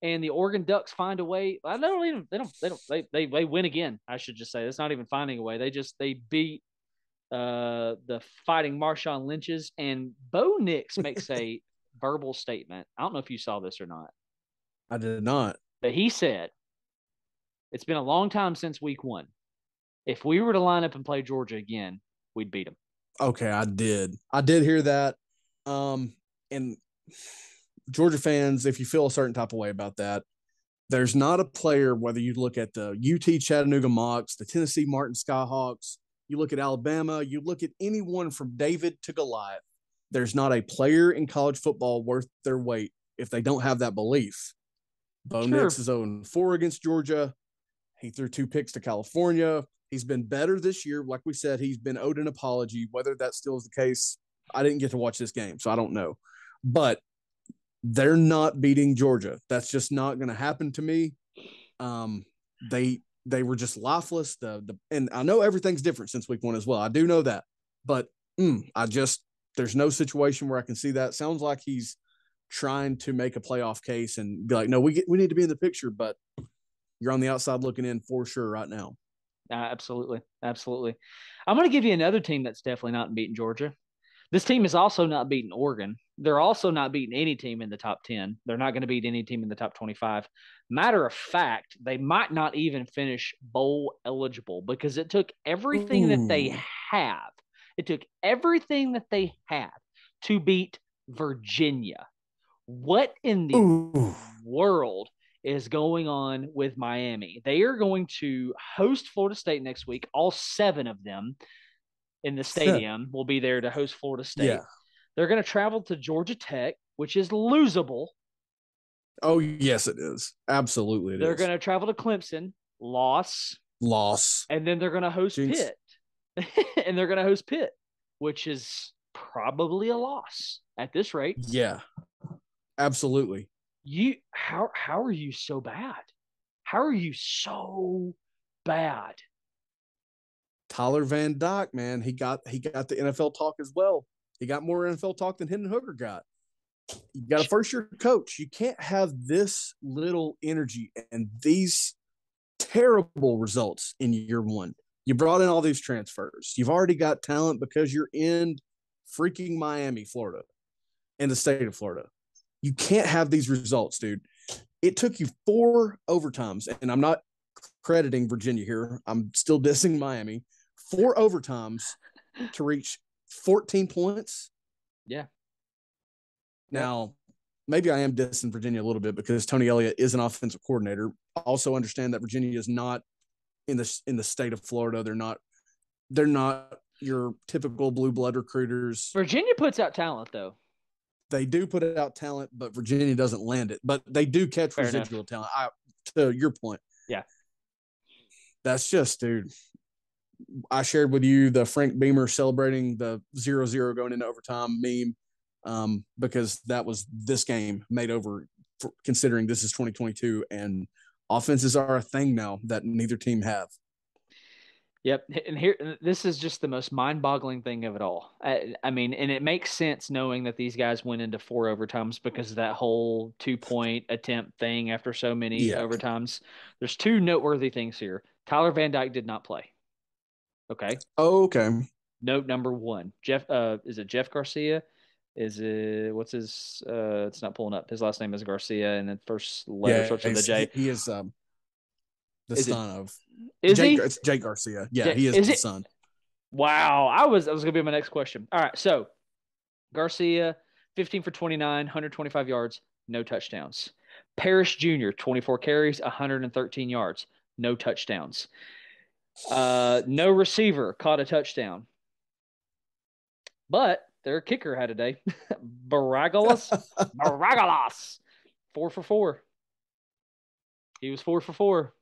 And the Oregon Ducks find a way. They win again. I should just say, it's not even finding a way. They beat the Fighting Marshawn Lynch's, and Bo Nix makes a verbal statement. I don't know if you saw this or not. I did not. But he said, it's been a long time since week 1. If we were to line up and play Georgia again, we'd beat them. Okay, I did hear that. And Georgia fans, if you feel a certain type of way about that, there's not a player, whether you look at the UT Chattanooga Mocs, the Tennessee Martin Skyhawks, you look at Alabama, you look at anyone from David to Goliath, there's not a player in college football worth their weight if they don't have that belief. Bo Nix is 0-4 against Georgia. He threw 2 picks to California. He's been better this year. Like we said, he's been owed an apology. Whether that still is the case, I didn't get to watch this game, so I don't know. But they're not beating Georgia. That's just not going to happen to me. They were just lifeless. And I know everything's different since week 1 as well. I do know that. But there's no situation where I can see that. Sounds like he's trying to make a playoff case and be like, no, we need to be in the picture, but you're on the outside looking in for sure right now. Absolutely. Absolutely. I'm going to give you another team that's definitely not beating Georgia. This team is also not beating Oregon. They're also not beating any team in the top 10. They're not going to beat any team in the top 25. Matter of fact, they might not even finish bowl eligible because it took everything that they have. It took everything that they have to beat Virginia. What in the world is going on with Miami? They are going to host Florida State next week. All 7 of them in the stadium will be there to host Florida State. Yeah. They're going to travel to Georgia Tech, which is losable. Oh, yes, it is. Absolutely, They're going to travel to Clemson, loss. And then they're going to host Pitt. And they're going to host Pitt, which is probably a loss at this rate. Yeah, absolutely. How are you so bad? How are you so bad? Tyler Van Dyke, man, he got the NFL talk as well. He got more NFL talk than Hendon Hooker got. You got a first-year coach. You can't have this little energy and these terrible results in year one. You brought in all these transfers. You've already got talent because you're in freaking Miami, Florida, in the state of Florida. You can't have these results, dude. It took you 4 overtimes, and I'm not crediting Virginia here. I'm still dissing Miami. 4 overtimes to reach 14 points. Yeah. Now, maybe I am dissing Virginia a little bit because Tony Elliott is an offensive coordinator. Also understand that Virginia is not in the state of Florida. They're not your typical blue blood recruiters. Virginia puts out talent, though. They do put out talent, but Virginia doesn't land it. But they do catch Fair residual enough. talent. To your point. Yeah. That's just, dude. I shared with you the Frank Beamer celebrating the 0-0 going into overtime meme because that was this game made over, considering this is 2022 and offenses are a thing now that neither team have. Yep. And here, this is just the most mind-boggling thing of it all. I mean, and it makes sense knowing that these guys went into 4 overtimes because of that whole 2-point attempt thing after so many overtimes. There's 2 noteworthy things here. Tyler Van Dyke did not play. Okay. Okay. Note number 1. Is it Jeff Garcia? Is it what's his? It's not pulling up. His last name is Garcia, and the first letter starts with a J. He is the son of. Is Jake, he? It's Jake Garcia. Yeah, he is the son. Wow, I was going to be my next question. All right, so Garcia, 15 for 29, 125 yards, no touchdowns. Parrish Jr., 24 carries, 113 yards, no touchdowns. No receiver caught a touchdown. But their kicker had a day. Baragalas, 4 for 4. He was 4 for 4.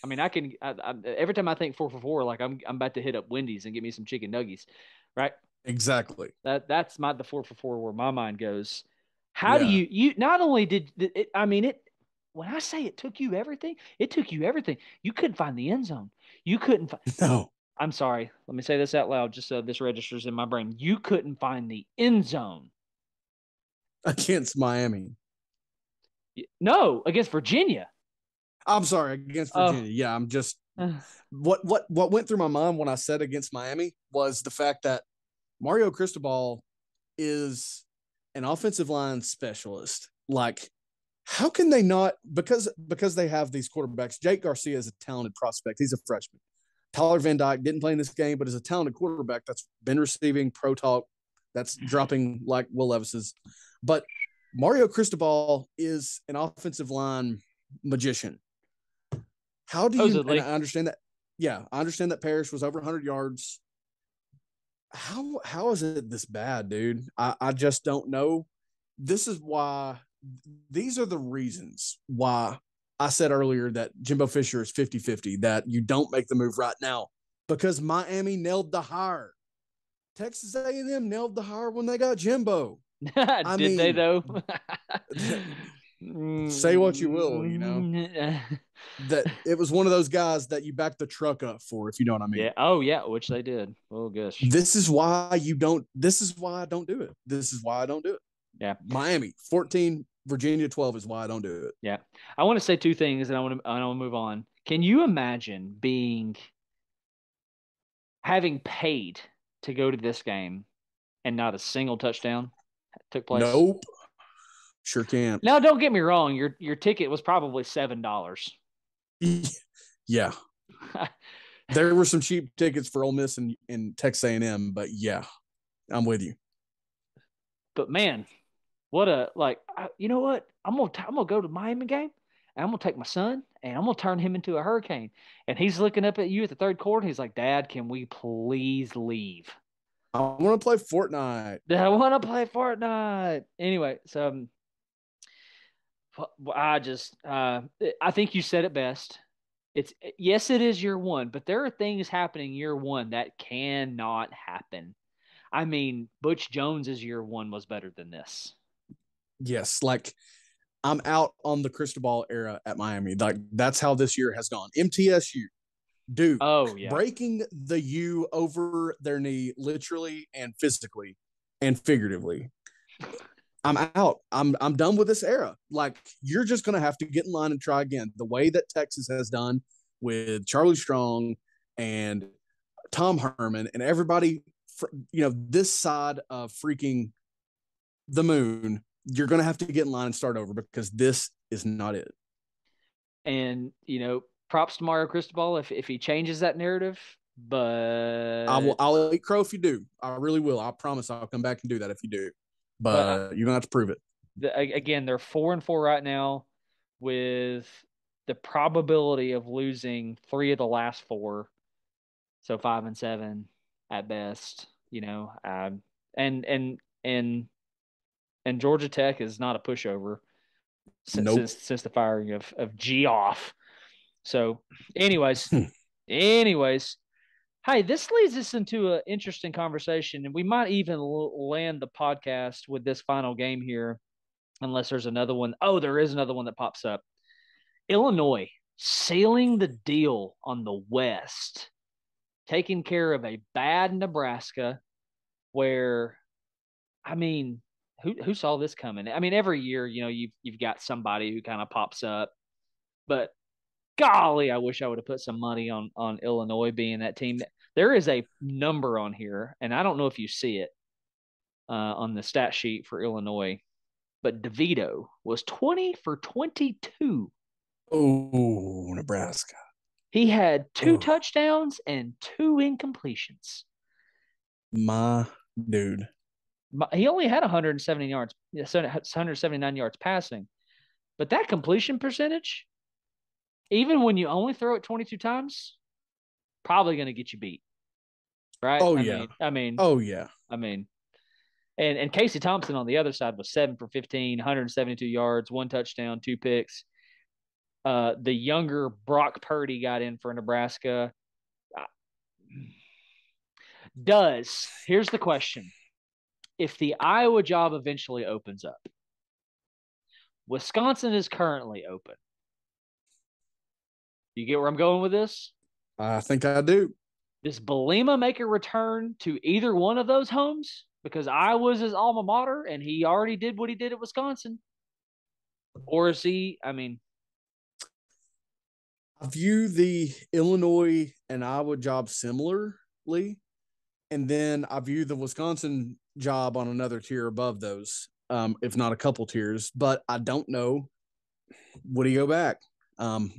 I mean, every time I think 4 for 4, like I'm about to hit up Wendy's and get me some chicken nuggies, right? Exactly. That's the 4 for 4 where my mind goes. How do you not only did it? I mean, when I say it took you everything, it took you everything. You couldn't find the end zone. You couldn't find. No. I'm sorry. Let me say this out loud just so this registers in my brain. You couldn't find the end zone against Miami. No, against Virginia. I'm sorry, against Virginia. Yeah, I'm just what went through my mind when I said against Miami was the fact that Mario Cristobal is an offensive line specialist. Like, how can they not? Because they have these quarterbacks. Jake Garcia is a talented prospect. He's a freshman. Tyler Van Dyke didn't play in this game, but is a talented quarterback that's been receiving pro talk, that's dropping like Will Levis's. But Mario Cristobal is an offensive line magician. How do you? And I understand that. Yeah, I understand that Parrish was over 100 yards. How is it this bad, dude? I just don't know. This is why. These are the reasons why I said earlier that Jimbo Fisher is 50-50, that you don't make the move right now because Miami nailed the hire. Texas A&M nailed the hire when they got Jimbo. Did they, though? Say what you will, you know. That it was one of those guys that you back the truck up for, if you know what I mean. Yeah. Oh, yeah, which they did. Oh, gosh. This is why I don't do it. This is why I don't do it. Yeah. Miami 14, Virginia 12 is why I don't do it. Yeah. I want to say two things and I want to move on. Can you imagine having paid to go to this game and not a single touchdown took place? Nope. Sure can't. Now, don't get me wrong. Your ticket was probably $7. Yeah. There were some cheap tickets for Ole Miss and Texas A&M, but yeah, I'm with you. But man, you know what? I'm gonna go to the Miami game and I'm gonna take my son and I'm gonna turn him into a hurricane. And he's looking up at you at the third quarter. He's like, Dad, can we please leave? I want to play Fortnite. I want to play Fortnite. Anyway, so I think you said it best. Yes, it is year one, but there are things happening year one that cannot happen. I mean, Butch Jones's year one was better than this. Yes, like I'm out on the Cristobal era at Miami. Like that's how this year has gone. MTSU, dude. Oh yeah, breaking the U over their knee, literally and physically and figuratively. I'm out. I'm done with this era. Like you're just gonna have to get in line and try again. The way that Texas has done with Charlie Strong and Tom Herman and everybody, this side of freaking the moon, you're gonna have to get in line and start over because this is not it. And props to Mario Cristobal if he changes that narrative. But I'll eat crow if you do. I really will. I promise I'll come back and do that if you do. But you're gonna have to prove it. Again, they're 4-4 right now, with the probability of losing 3 of the last 4, so 5-7 at best. And Georgia Tech is not a pushover since the firing of Geoff. So, anyways, hey, this leads us into an interesting conversation, and we might even land the podcast with this final game here, unless there's another one. Oh, there is another one that pops up. Illinois sealing the deal on the West, taking care of a bad Nebraska, where, I mean, who saw this coming? I mean, every year, you've got somebody who kind of pops up, but golly, I wish I would have put some money on Illinois being that team. There is a number on here, and I don't know if you see it on the stat sheet for Illinois, but DeVito was 20 for 22. Oh, Nebraska. He had 2 touchdowns and 2 incompletions. My dude. He only had 179 yards passing, but that completion percentage, even when you only throw it 22 times, probably going to get you beat. Right? Oh, yeah. Oh, yeah. And Casey Thompson on the other side was 7 for 15, 172 yards, 1 touchdown, 2 picks. The younger Brock Purdy got in for Nebraska. Here's the question. If the Iowa job eventually opens up, Wisconsin is currently open. You get where I'm going with this? I think I do. Does Belima make a return to either one of those homes? Because Iowa's his alma mater, and he already did what he did at Wisconsin. Or is he, I view the Illinois and Iowa job similarly. And then I view the Wisconsin job on another tier above those, if not a couple tiers. But I don't know. Would he go back? I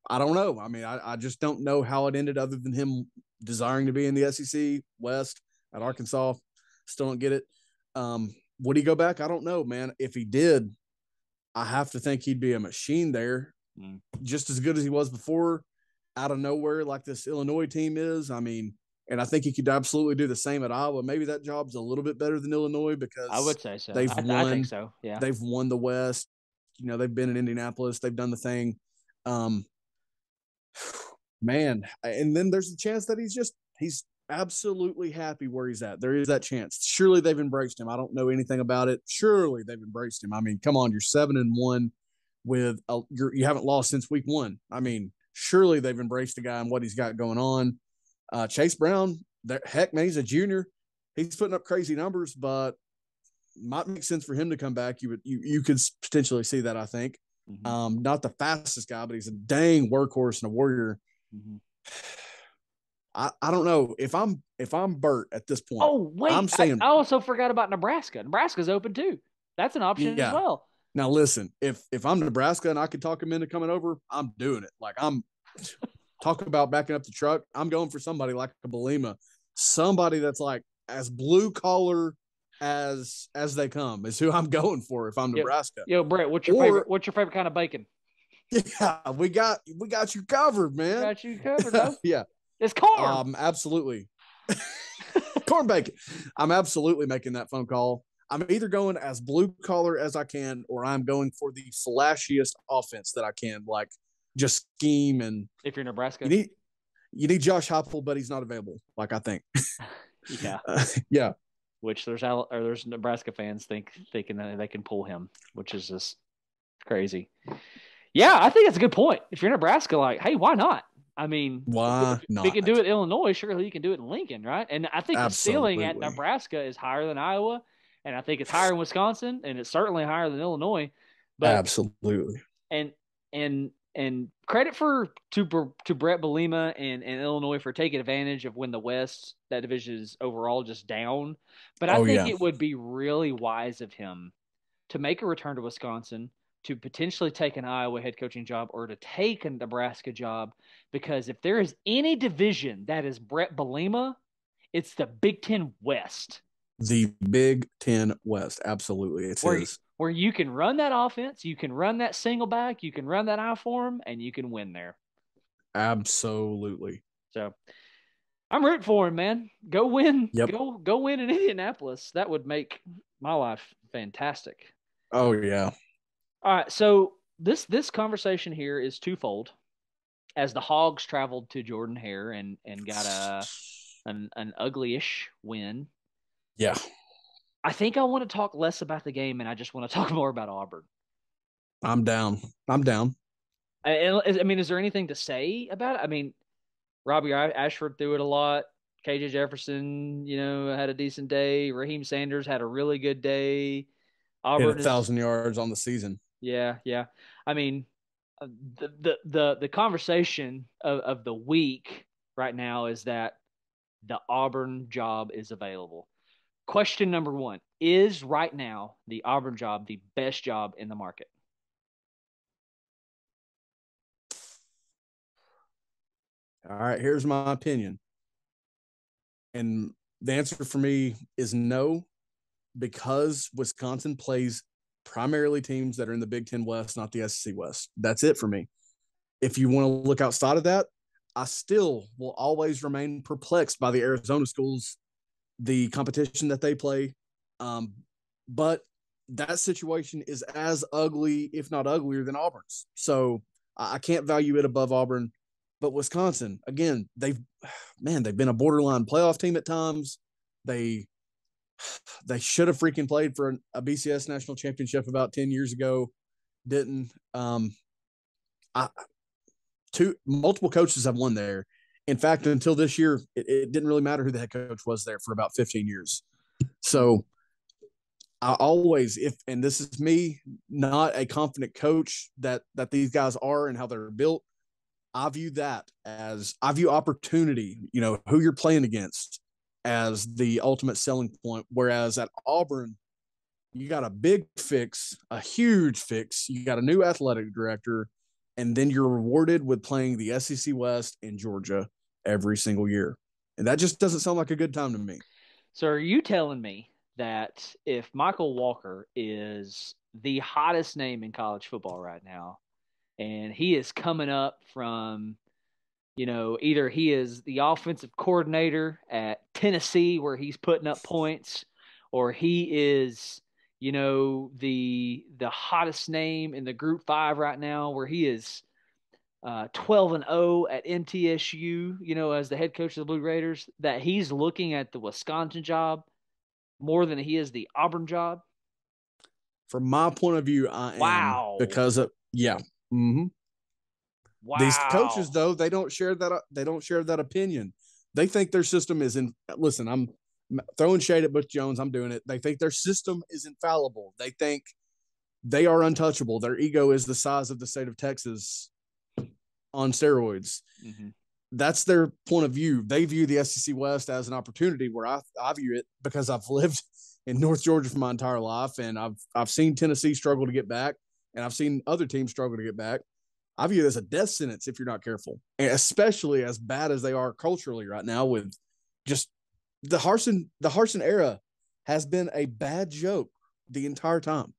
don't know. I mean, I just don't know how it ended other than him desiring to be in the SEC West at Arkansas. Still don't get it. Would he go back? I don't know, man. If he did, I have to think he'd be a machine there, just as good as he was before, out of nowhere, like this Illinois team is. I mean, and I think he could absolutely do the same at Iowa. Maybe that job's a little bit better than Illinois because I would say so. They've won. I think so. Yeah, they've won the West. They've been in Indianapolis. They've done the thing. Man, and then there's a chance that he's absolutely happy where he's at. There is that chance. Surely they've embraced him. I don't know anything about it. Surely they've embraced him. I mean, come on, you're 7-1 with you haven't lost since week 1. I mean, surely they've embraced the guy and what he's got going on. Chase Brown, heck, man, he's a junior. He's putting up crazy numbers, but might make sense for him to come back. You could potentially see that, I think. Mm-hmm. Not the fastest guy, but he's a dang workhorse and a warrior. Mm-hmm. I don't know if I'm Bert at this point. Oh wait, I'm saying I also forgot about Nebraska. Nebraska's open too. That's an option as well. Now listen, if I'm Nebraska and I could talk him into coming over, I'm doing it. Like I'm talking about backing up the truck. I'm going for somebody like a Belima, somebody that's like as blue collar as they come is who I'm going for if I'm Nebraska. Yo, Brett, what's your favorite kind of bacon? Yeah, we got you covered, man. Got you covered, though. Yeah. It's corn. Absolutely. Corn bacon. I'm absolutely making that phone call. I'm either going as blue collar as I can, or I'm going for the flashiest offense that I can, like just scheme. And if you're Nebraska, you need Josh Heupel, but he's not available. Like I think. Yeah. Yeah. Which there's Nebraska fans thinking that they can pull him, which is just crazy. Yeah, I think that's a good point. If you're Nebraska, like, hey, why not? I mean, why not? If we can do it in Illinois, surely you can do it in Lincoln, right? And I think the ceiling at Nebraska is higher than Iowa, and I think it's higher in Wisconsin, and it's certainly higher than Illinois. But absolutely. And credit to Brett Belima and Illinois for taking advantage of when the West, that division is overall just down. But I think it would be really wise of him to make a return to Wisconsin, to potentially take an Iowa head coaching job or to take a Nebraska job, because if there is any division that is Brett Belima, it's the Big Ten West. The Big Ten West, absolutely. It's where you can run that offense, you can run that single back, you can run that I form, and you can win there. Absolutely. So I'm rooting for him, man. Go win. Yep. Go win in Indianapolis. That would make my life fantastic. Oh, yeah. All right, so this conversation here is twofold. As the Hogs traveled to Jordan Hare and got an ugly-ish win. Yeah. I think I want to talk less about the game, and I just want to talk more about Auburn. I'm down. I mean, is there anything to say about it? I mean, Robbie Ashford threw it a lot. KJ Jefferson, had a decent day. Raheem Sanders had a really good day. Auburn hit 1,000 yards on the season. Yeah. I mean, the conversation of the week right now is that the Auburn job is available. Question number one, is right now the Auburn job the best job in the market? All right, here's my opinion. And the answer for me is no, because Wisconsin plays primarily teams that are in the Big Ten West, not the SEC West. That's it for me. If you want to look outside of that, I still will always remain perplexed by the Arizona schools, the competition that they play. But that situation is as ugly, if not uglier, than Auburn's. So I can't value it above Auburn. But Wisconsin, again, they've been a borderline playoff team at times. They should have freaking played for a BCS national championship about 10 years ago. Didn't. Multiple coaches have won there. In fact, until this year, it didn't really matter who the head coach was there for about 15 years. So I always, and this is me, not a confident coach that these guys are and how they're built, I view opportunity, who you're playing against, as the ultimate selling point. Whereas at Auburn, you got a big fix, a huge fix. You got a new athletic director, and then you're rewarded with playing the SEC West in Georgia every single year. And that just doesn't sound like a good time to me. So are you telling me that if Michael Walker is the hottest name in college football right now, and he is coming up from, either he is the offensive coordinator at Tennessee where he's putting up points, or he is, the hottest name in the Group 5 right now where he is 12-0 at MTSU, as the head coach of the Blue Raiders, that he's looking at the Wisconsin job more than he is the Auburn job? From my point of view, I am, because of Mm-hmm. Wow. These coaches, though, they don't share that opinion. They think their system is in. Listen, throwing shade at Butch Jones. I'm doing it. They think their system is infallible. They think they are untouchable. Their ego is the size of the state of Texas on steroids. Mm-hmm. That's their point of view. They view the SEC West as an opportunity, where I view it, because I've lived in North Georgia for my entire life, and I've seen Tennessee struggle to get back, and I've seen other teams struggle to get back. I view it as a death sentence if you're not careful, and especially as bad as they are culturally right now, with just the Harsin era has been a bad joke the entire time.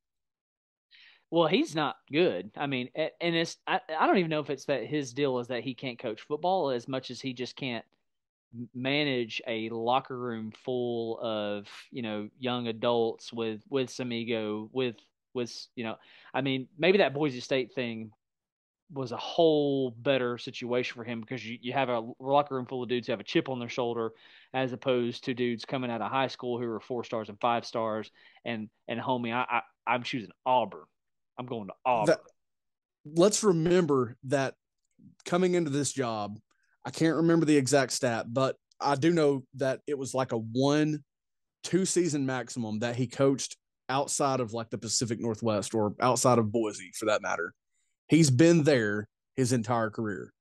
Well, he's not good. I mean, and I don't even know if it's that his deal is that he can't coach football as much as he just can't manage a locker room full of, young adults with some ego, with I mean, maybe that Boise State thing was a whole better situation for him, because you have a locker room full of dudes who have a chip on their shoulder, as opposed to dudes coming out of high school who are 4 stars and 5 stars. And homie, I'm choosing Auburn. I'm going to Auburn. Let's remember that coming into this job, I can't remember the exact stat, but I do know that it was like a 1-2 season maximum that he coached outside of like the Pacific Northwest, or outside of Boise for that matter. He's been there his entire career.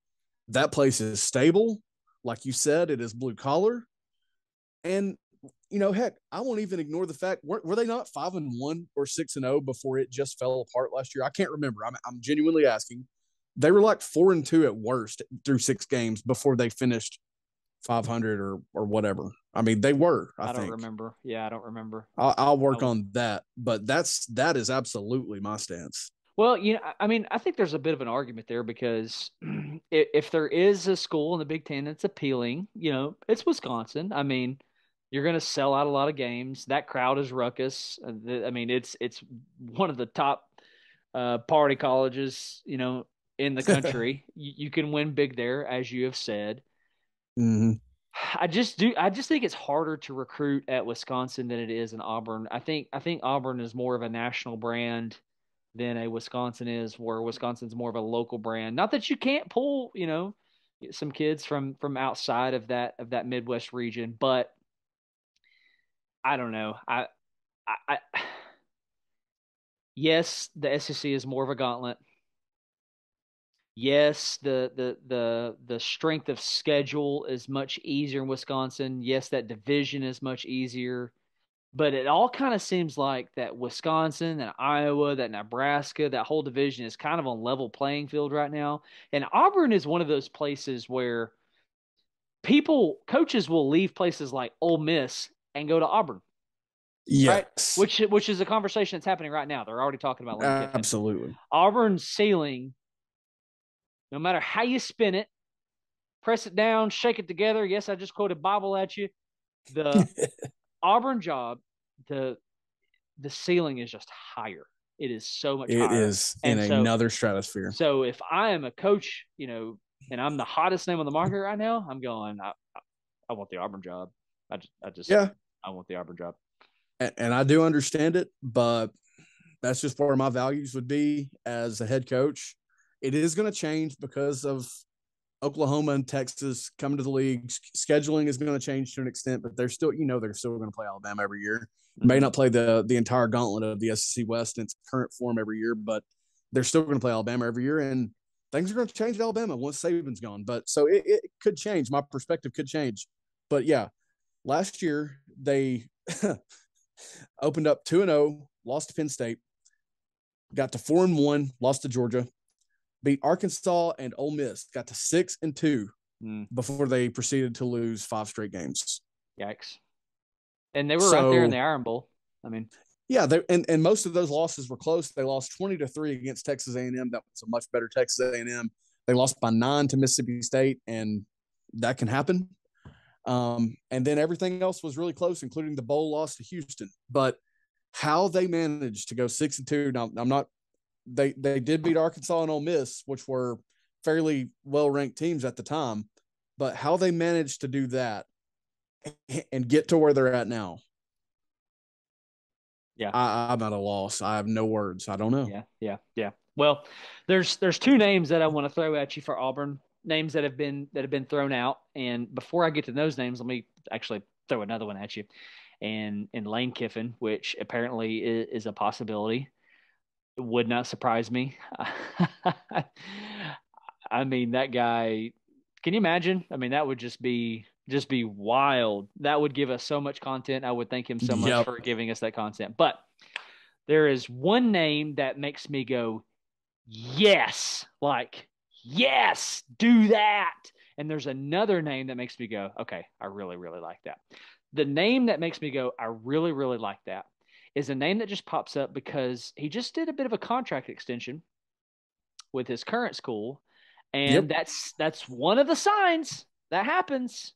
That place is stable. Like you said, it is blue collar. And, heck, I won't even ignore the fact, were they not 5-1 or 6-0 before it just fell apart last year? I can't remember. I'm genuinely asking. They were like 4-2 at worst through 6 games before they finished 500 or whatever. I mean, they were, I think. Don't remember. Yeah, I don't remember. I'll work on that. But that is absolutely my stance. Well, I mean, I think there's a bit of an argument there, because if there is a school in the Big Ten that's appealing, it's Wisconsin. I mean, you're going to sell out a lot of games. That crowd is ruckus. I mean, it's one of the top party colleges, in the country. You can win big there, as you have said. Mm-hmm. I just think it's harder to recruit at Wisconsin than it is in Auburn. I think Auburn is more of a national brand than a Wisconsin is, where Wisconsin's more of a local brand. Not that you can't pull, some kids from outside of that Midwest region, but I don't know. I yes, the SEC is more of a gauntlet. Yes, the strength of schedule is much easier in Wisconsin. Yes, that division is much easier. But it all kind of seems like that Wisconsin, that Iowa, that Nebraska, that whole division is kind of on level playing field right now. And Auburn is one of those places where coaches will leave places like Ole Miss and go to Auburn. Yes. Right? Which is a conversation that's happening right now. They're already talking about Lane Kiffin. Absolutely. Auburn's ceiling, no matter how you spin it, press it down, shake it together. Yes, I just quoted Bible at you. The Auburn job, the ceiling is just higher. It is so much higher. It is in another stratosphere. So if I am a coach, and I'm the hottest name on the market right now, I'm going, I want the Auburn job. I want the Auburn job. And I do understand it, but that's just where my values would be as a head coach. It is going to change because of Oklahoma and Texas coming to the league. Scheduling is going to change to an extent, but they're still going to play Alabama every year. Mm-hmm. May not play the entire gauntlet of the SEC West in its current form every year, but they're still going to play Alabama every year, and things are going to change at Alabama once Saban's gone. But so it could change. My perspective could change. But yeah, last year they opened up 2-0, lost to Penn State, got to 4-1, lost to Georgia, beat Arkansas and Ole Miss, got to 6-2 before they proceeded to lose 5 straight games. Yikes. And they were right there in the Iron Bowl. I mean, yeah, and most of those losses were close. They lost 20-3 against Texas A&M. That was a much better Texas A&M. They lost by 9 to Mississippi State, and that can happen. And then everything else was really close, including the bowl loss to Houston. But how they managed to go 6-2, now I'm not – they did beat Arkansas and Ole Miss, which were fairly well-ranked teams at the time. But how they managed to do that and get to where they're at now, yeah, I'm at a loss. I have no words. I don't know. Yeah. Well, there's 2 names that I want to throw at you for Auburn, names that have been thrown out. And before I get to those names, let me actually throw another one at you. And Lane Kiffin, which apparently is a possibility. It would not surprise me. I mean, that guy, can you imagine? I mean, that would just be wild. That would give us so much content. I would thank him so much Yep. for giving us that content. But there is one name that makes me go, yes, like, yes, do that. And there's another name that makes me go, okay, I really, really like that. The name that makes me go, I really, really like that is a name that just pops up because he just did a bit of a contract extension with his current school. And Yep. that's one of the signs that happens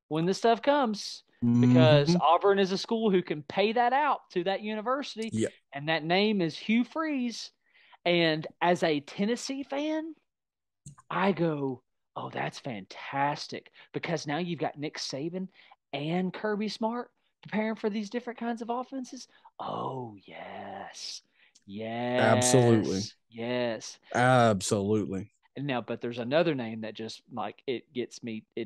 when this stuff comes, because Mm-hmm. Auburn is a school who can pay that out to that university. Yep. And that name is Hugh Freeze. And as a Tennessee fan, I go, oh, that's fantastic, because now you've got Nick Saban and Kirby Smart preparing for these different kinds of offenses. Oh, yes. Absolutely. Yes. Yes. Absolutely. And now, but there's another name that just like it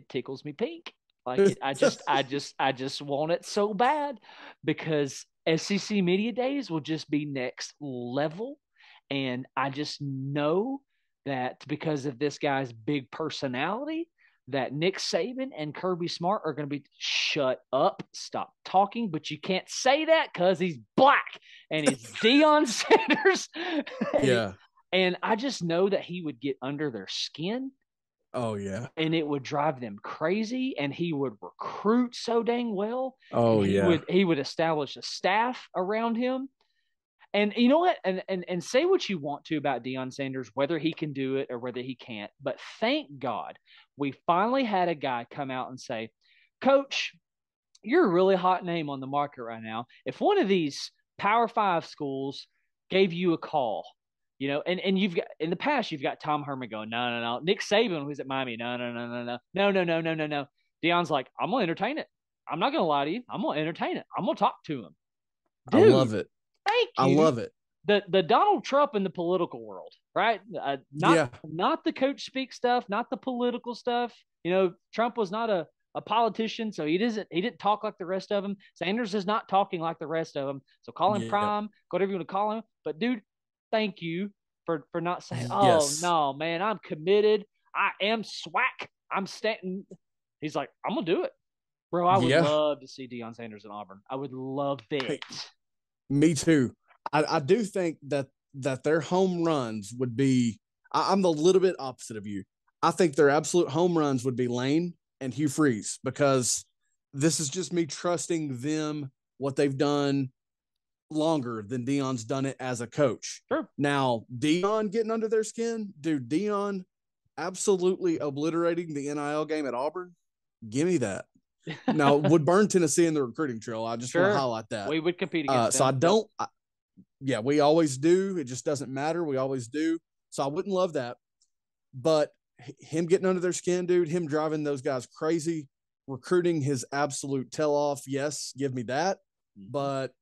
tickles me pink. Like I just want it so bad, because SEC Media Days will just be next level. And I just know that because of this guy's big personality, that Nick Saban and Kirby Smart are going to be shut up, stop talking, but you can't say that because he's black and it's Deion Sanders. Yeah. And I just know that he would get under their skin. Oh, yeah. And it would drive them crazy, and he would recruit so dang well. Oh, And yeah. he would establish a staff around him. And you know what? And say what you want to about Deion Sanders, whether he can do it or whether he can't. But thank God we finally had a guy come out and say, Coach, you're a really hot name on the market right now. If one of these Power Five schools gave you a call, and you've got, in the past, you've got Tom Herman going, no, no, no. Nick Saban, who's at Miami, no, no, no, no, no, no, no, no, no, no, no. Deion's like, I'm gonna entertain it. I'm not gonna lie to you. I'm gonna entertain it. I'm gonna talk to him. I Dude, love it. thank I you. love it. The Donald Trump in the political world, right? Not the coach speak stuff, not the political stuff. Trump was not a politician, so he didn't talk like the rest of them. Sanders is not talking like the rest of them. So call him prime, whatever you want to call him. But dude, thank you for not saying, oh Yes. no, man, I'm committed. I am SWAC. I'm standing. He's like, I'm gonna do it. Bro, I would love to see Deion Sanders in Auburn. I would love it. Hey, me too. I do think that their home runs would be. I'm a little bit opposite of you. I think their absolute home runs would be Lane and Hugh Freeze, because this is just me trusting them, what they've done longer than Deion's done it as a coach. Sure. Now, Deion getting under their skin, dude, Deion absolutely obliterating the NIL game at Auburn. Give me that. Now, would burn Tennessee in the recruiting trail. I just want to highlight that. We would compete against them. So I don't yeah, we always do. It just doesn't matter. We always do. So I wouldn't love that. But him getting under their skin, dude, him driving those guys crazy, recruiting his absolute tell-off, yes, give me that. Mm-hmm. But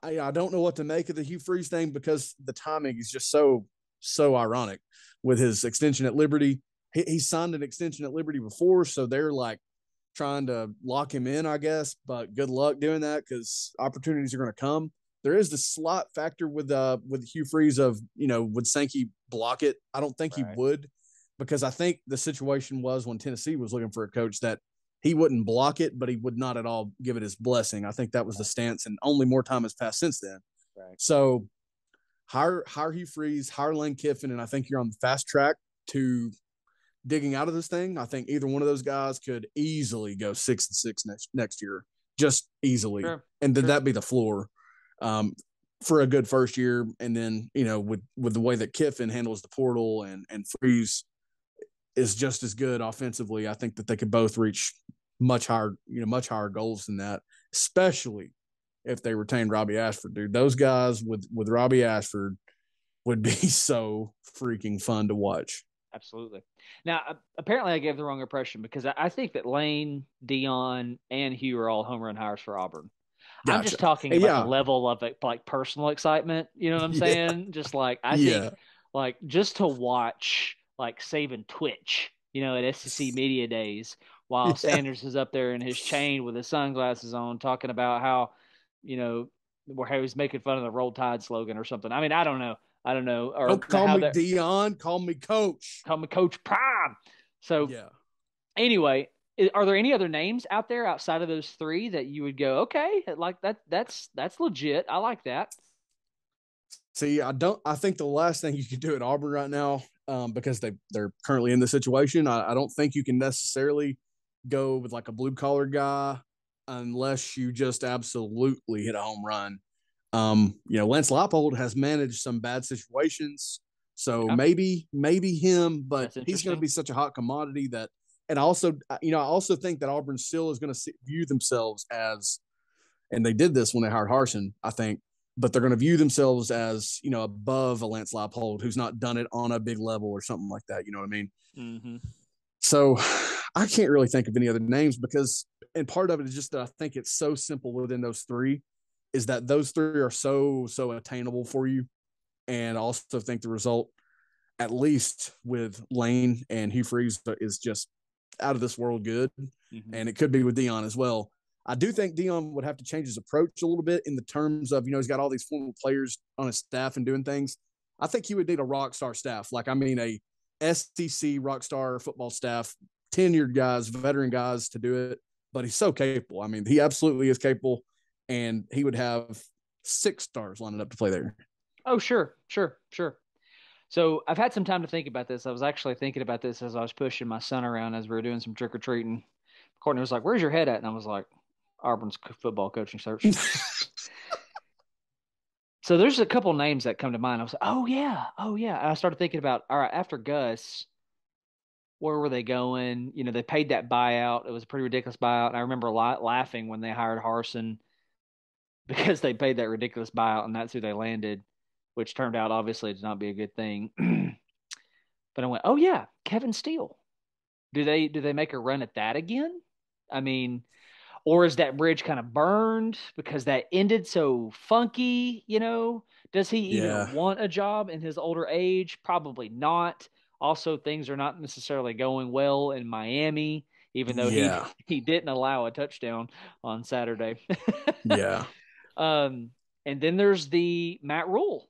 I don't know what to make of the Hugh Freeze thing, because the timing is just so ironic with his extension at Liberty. He signed an extension at Liberty before, so they're like trying to lock him in, I guess. But good luck doing that, because opportunities are going to come. There is the slot factor with Hugh Freeze of, would Sankey block it? I don't think he would, because I think the situation was when Tennessee was looking for a coach that he wouldn't block it, but he would not at all give it his blessing. I think that was the stance, and only more time has passed since then. Right. So hire Hugh Freeze, hire Lane Kiffin, and I think you're on the fast track to digging out of this thing. I think either one of those guys could easily go 6-6 next year, just easily. Sure. And then that'd be the floor for a good first year. And then, with the way that Kiffin handles the portal and Freeze is just as good offensively, I think that they could both reach much higher goals than that, especially if they retain Robbie Ashford, dude. Those guys with Robbie Ashford would be so freaking fun to watch. Absolutely. Now, apparently I gave the wrong impression, because I think that Lane, Deion, and Hugh are all home run hires for Auburn. Gotcha. I'm just talking about the level of like personal excitement. You know what I'm saying? Yeah. Just like, I think like just to watch like Saban twitch, at SEC Media Days while Yeah. Sanders is up there in his chain with his sunglasses on, talking about how, where he was making fun of the Roll Tide slogan or something. I mean, I don't know. Or Don't call how me Dion, call me Coach. call me Coach Prime. So yeah. Anyway, are there any other names out there outside of those three that you would go, okay, like that's legit. I like that. See, I think the last thing you could do at Auburn right now, because they're currently in the situation, I don't think you can necessarily go with like a blue collar guy unless you just absolutely hit a home run. Lance Leipold has managed some bad situations, so Yeah. maybe him, but That's he's going to be such a hot commodity that. And also, I also think that Auburn still is going to view themselves as, and they did this when they hired Harsin, I think, but they're going to view themselves as, above a Lance Leipold who's not done it on a big level or something like that. You know what I mean? Mm-hmm. So I can't really think of any other names because, and part of it is just that I think it's so simple within those three, is that those three are so attainable for you. And I also think the result, at least with Lane and Hugh Freeze, is just out of this world good. Mm-hmm. And it could be with Dion as well. I do think Dion would have to change his approach a little bit in the terms of, he's got all these former players on his staff and doing things. I think he would need a rock star staff. Like, a SEC rock star football staff, tenured guys, veteran guys to do it. But he's so capable. I mean, he absolutely is capable. And he would have 6 stars lining up to play there. Oh, sure. So I've had some time to think about this. I was actually thinking about this as I was pushing my son around as we were doing some trick or treating. Courtney was like, "Where's your head at?" And I was like, "Auburn's football coaching search." So there's a couple names that come to mind. I was like, "Oh yeah." And I started thinking about, all right, after Gus, where were they going? They paid that buyout. It was a pretty ridiculous buyout. And I remember laughing when they hired Harsin because they paid that ridiculous buyout, and that's who they landed, which turned out obviously to not be a good thing. But I went, oh yeah, Kevin Steele. Do they make a run at that again? I mean, or is that bridge kind of burned because that ended so funky? Does he even want a job in his older age? Probably not. Also, things are not necessarily going well in Miami, even though he didn't allow a touchdown on Saturday. Yeah. And then there's the Matt Rule.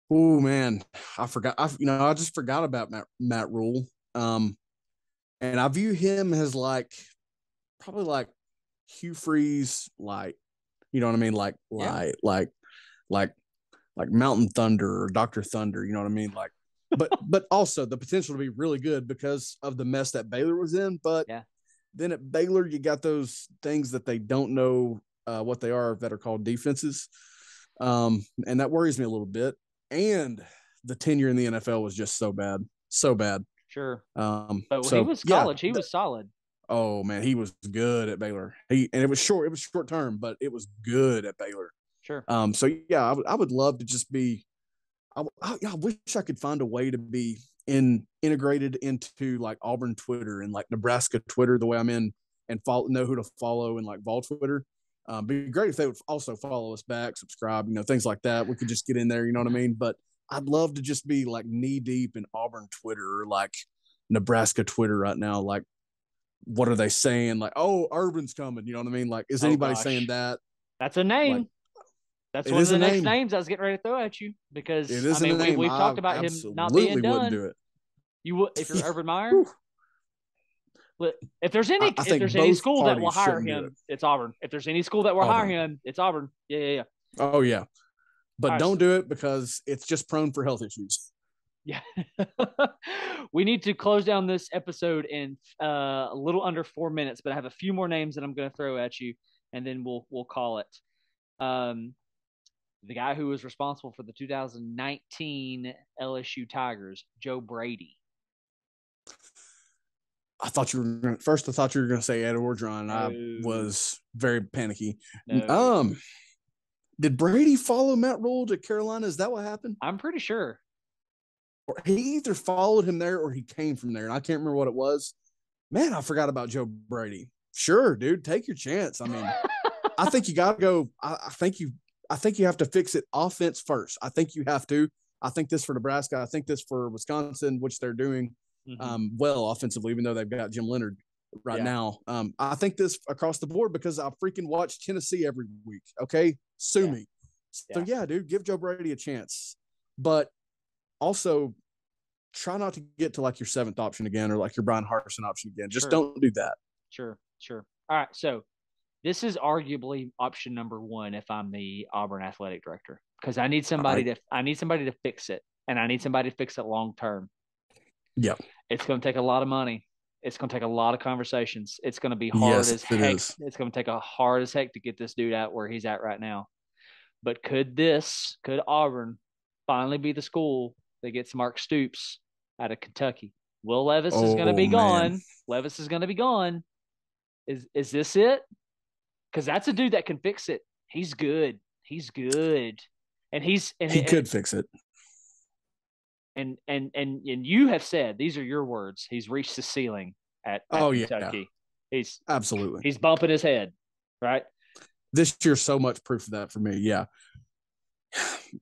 Oh man, I forgot. I just forgot about Matt Rule. And I view him as probably like Hugh Freeze, like, you know what I mean, like Mountain Thunder or Dr. Thunder. You know what I mean, like, but also the potential to be really good because of the mess that Baylor was in. But then at Baylor, you got those things that they don't know what they are that are called defenses, and that worries me a little bit. And the tenure in the NFL was just so bad. Sure. But he was college. He was solid. Oh man, he was good at Baylor. And it was short term, but it was good at Baylor. Sure. So yeah, I would love to just be. I wish I could find a way to be integrated into like Auburn Twitter and like Nebraska Twitter the way I'm in, and know who to follow and like Vol Twitter. Be great if they would also follow us back, subscribe, things like that. We could just get in there, you know what I mean? But I'd love to just be like knee deep in Auburn Twitter or like Nebraska Twitter right now. Like, what are they saying? Like, oh, Urban's coming. You know what I mean? Like, is anybody saying that? That's a name. Like, that's one of the next names I was getting ready to throw at you because we've talked about him not being done. Do it. You would if you're Urban Meyer. If there's any school that will hire him, it's Auburn. If there's any school that will hire him, it's Auburn. Yeah. Oh yeah, but don't do it because it's just prone for health issues. Yeah. We need to close down this episode in a little under 4 minutes, but I have a few more names that I'm going to throw at you, and then we'll call it. The guy who was responsible for the 2019 LSU Tigers, Joe Brady. I thought you were going to say Ed Orgeron. No. I was very panicky. No. Did Brady follow Matt Rule to Carolina? Is that what happened? I'm pretty sure. Or he either followed him there or he came from there, and I can't remember what it was. Man, I forgot about Joe Brady. Sure, dude, take your chance. I mean, I think you got to go. I think you have to fix it offense first. I think you have to. I think this for Nebraska. I think this for Wisconsin, which they're doing. well offensively, even though they've got Jim Leonard right now. I think this across the board because I freaking watch Tennessee every week. Okay, sue me. So yeah, dude, give Joe Brady a chance, but also try not to get to like your 7th option again or like your Brian Harsin option again. Just don't do that. Sure. All right, so this is arguably option number 1 if I'm the Auburn athletic director, because I need somebody to fix it, and I need somebody to fix it long term. Yeah, it's going to take a lot of money. It's going to take a lot of conversations. It's going to be hard as heck. It's going to take a hard as heck to get this dude out where he's at right now. But could Auburn finally be the school that gets Mark Stoops out of Kentucky? Will Levis is going to be gone. Levis is going to be gone. Is this it? Because that's a dude that can fix it. He's good. And he could fix it. And you have said, these are your words, he's reached the ceiling at Kentucky. He's absolutely. He's bumping his head, right? This year's so much proof of that for me. Yeah.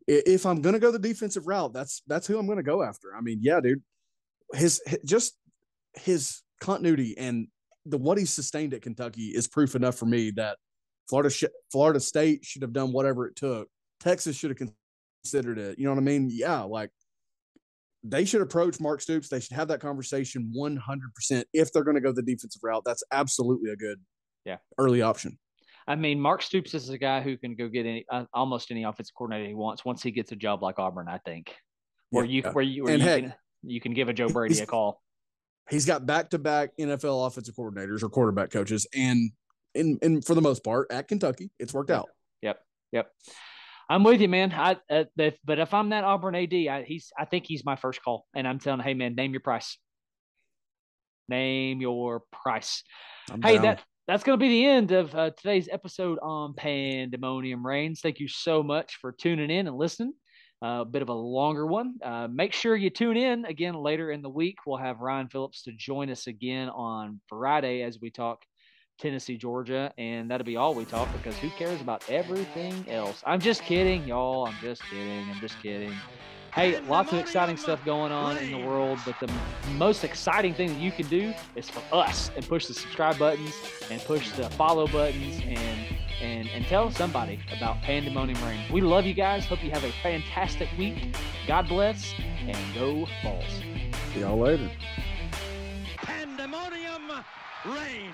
If I'm going to go the defensive route, that's who I'm going to go after. I mean, yeah, dude, his continuity and what he's sustained at Kentucky is proof enough for me that Florida State should have done whatever it took. Texas should have considered it. You know what I mean? Yeah. Like, they should approach Mark Stoops. They should have that conversation 100%. If they're going to go the defensive route, that's absolutely a good early option. I mean, Mark Stoops is a guy who can go get almost any offensive coordinator he wants once he gets a job like Auburn, I think. You can give a Joe Brady a call. He's got back-to-back NFL offensive coordinators or quarterback coaches, and for the most part at Kentucky, it's worked out. Yep. I'm with you, man. But if I'm that Auburn AD, I think he's my first call, and I'm telling, hey, man, name your price. Name your price. That's going to be the end of today's episode on Pandemonium Reigns. Thank you so much for tuning in and listening. A bit of a longer one. Make sure you tune in again later in the week. We'll have Ryan Phillips to join us again on Friday as we talk Tennessee, Georgia, and that'll be all we talk, because who cares about everything else? I'm just kidding, y'all. I'm just kidding. Hey, lots of exciting stuff going on in the world, but the most exciting thing that you can do is for us and push the subscribe buttons and push the follow buttons and tell somebody about Pandemonium Reigns. We love you guys. Hope you have a fantastic week. God bless, and go Vols. See y'all later. Pandemonium Reigns.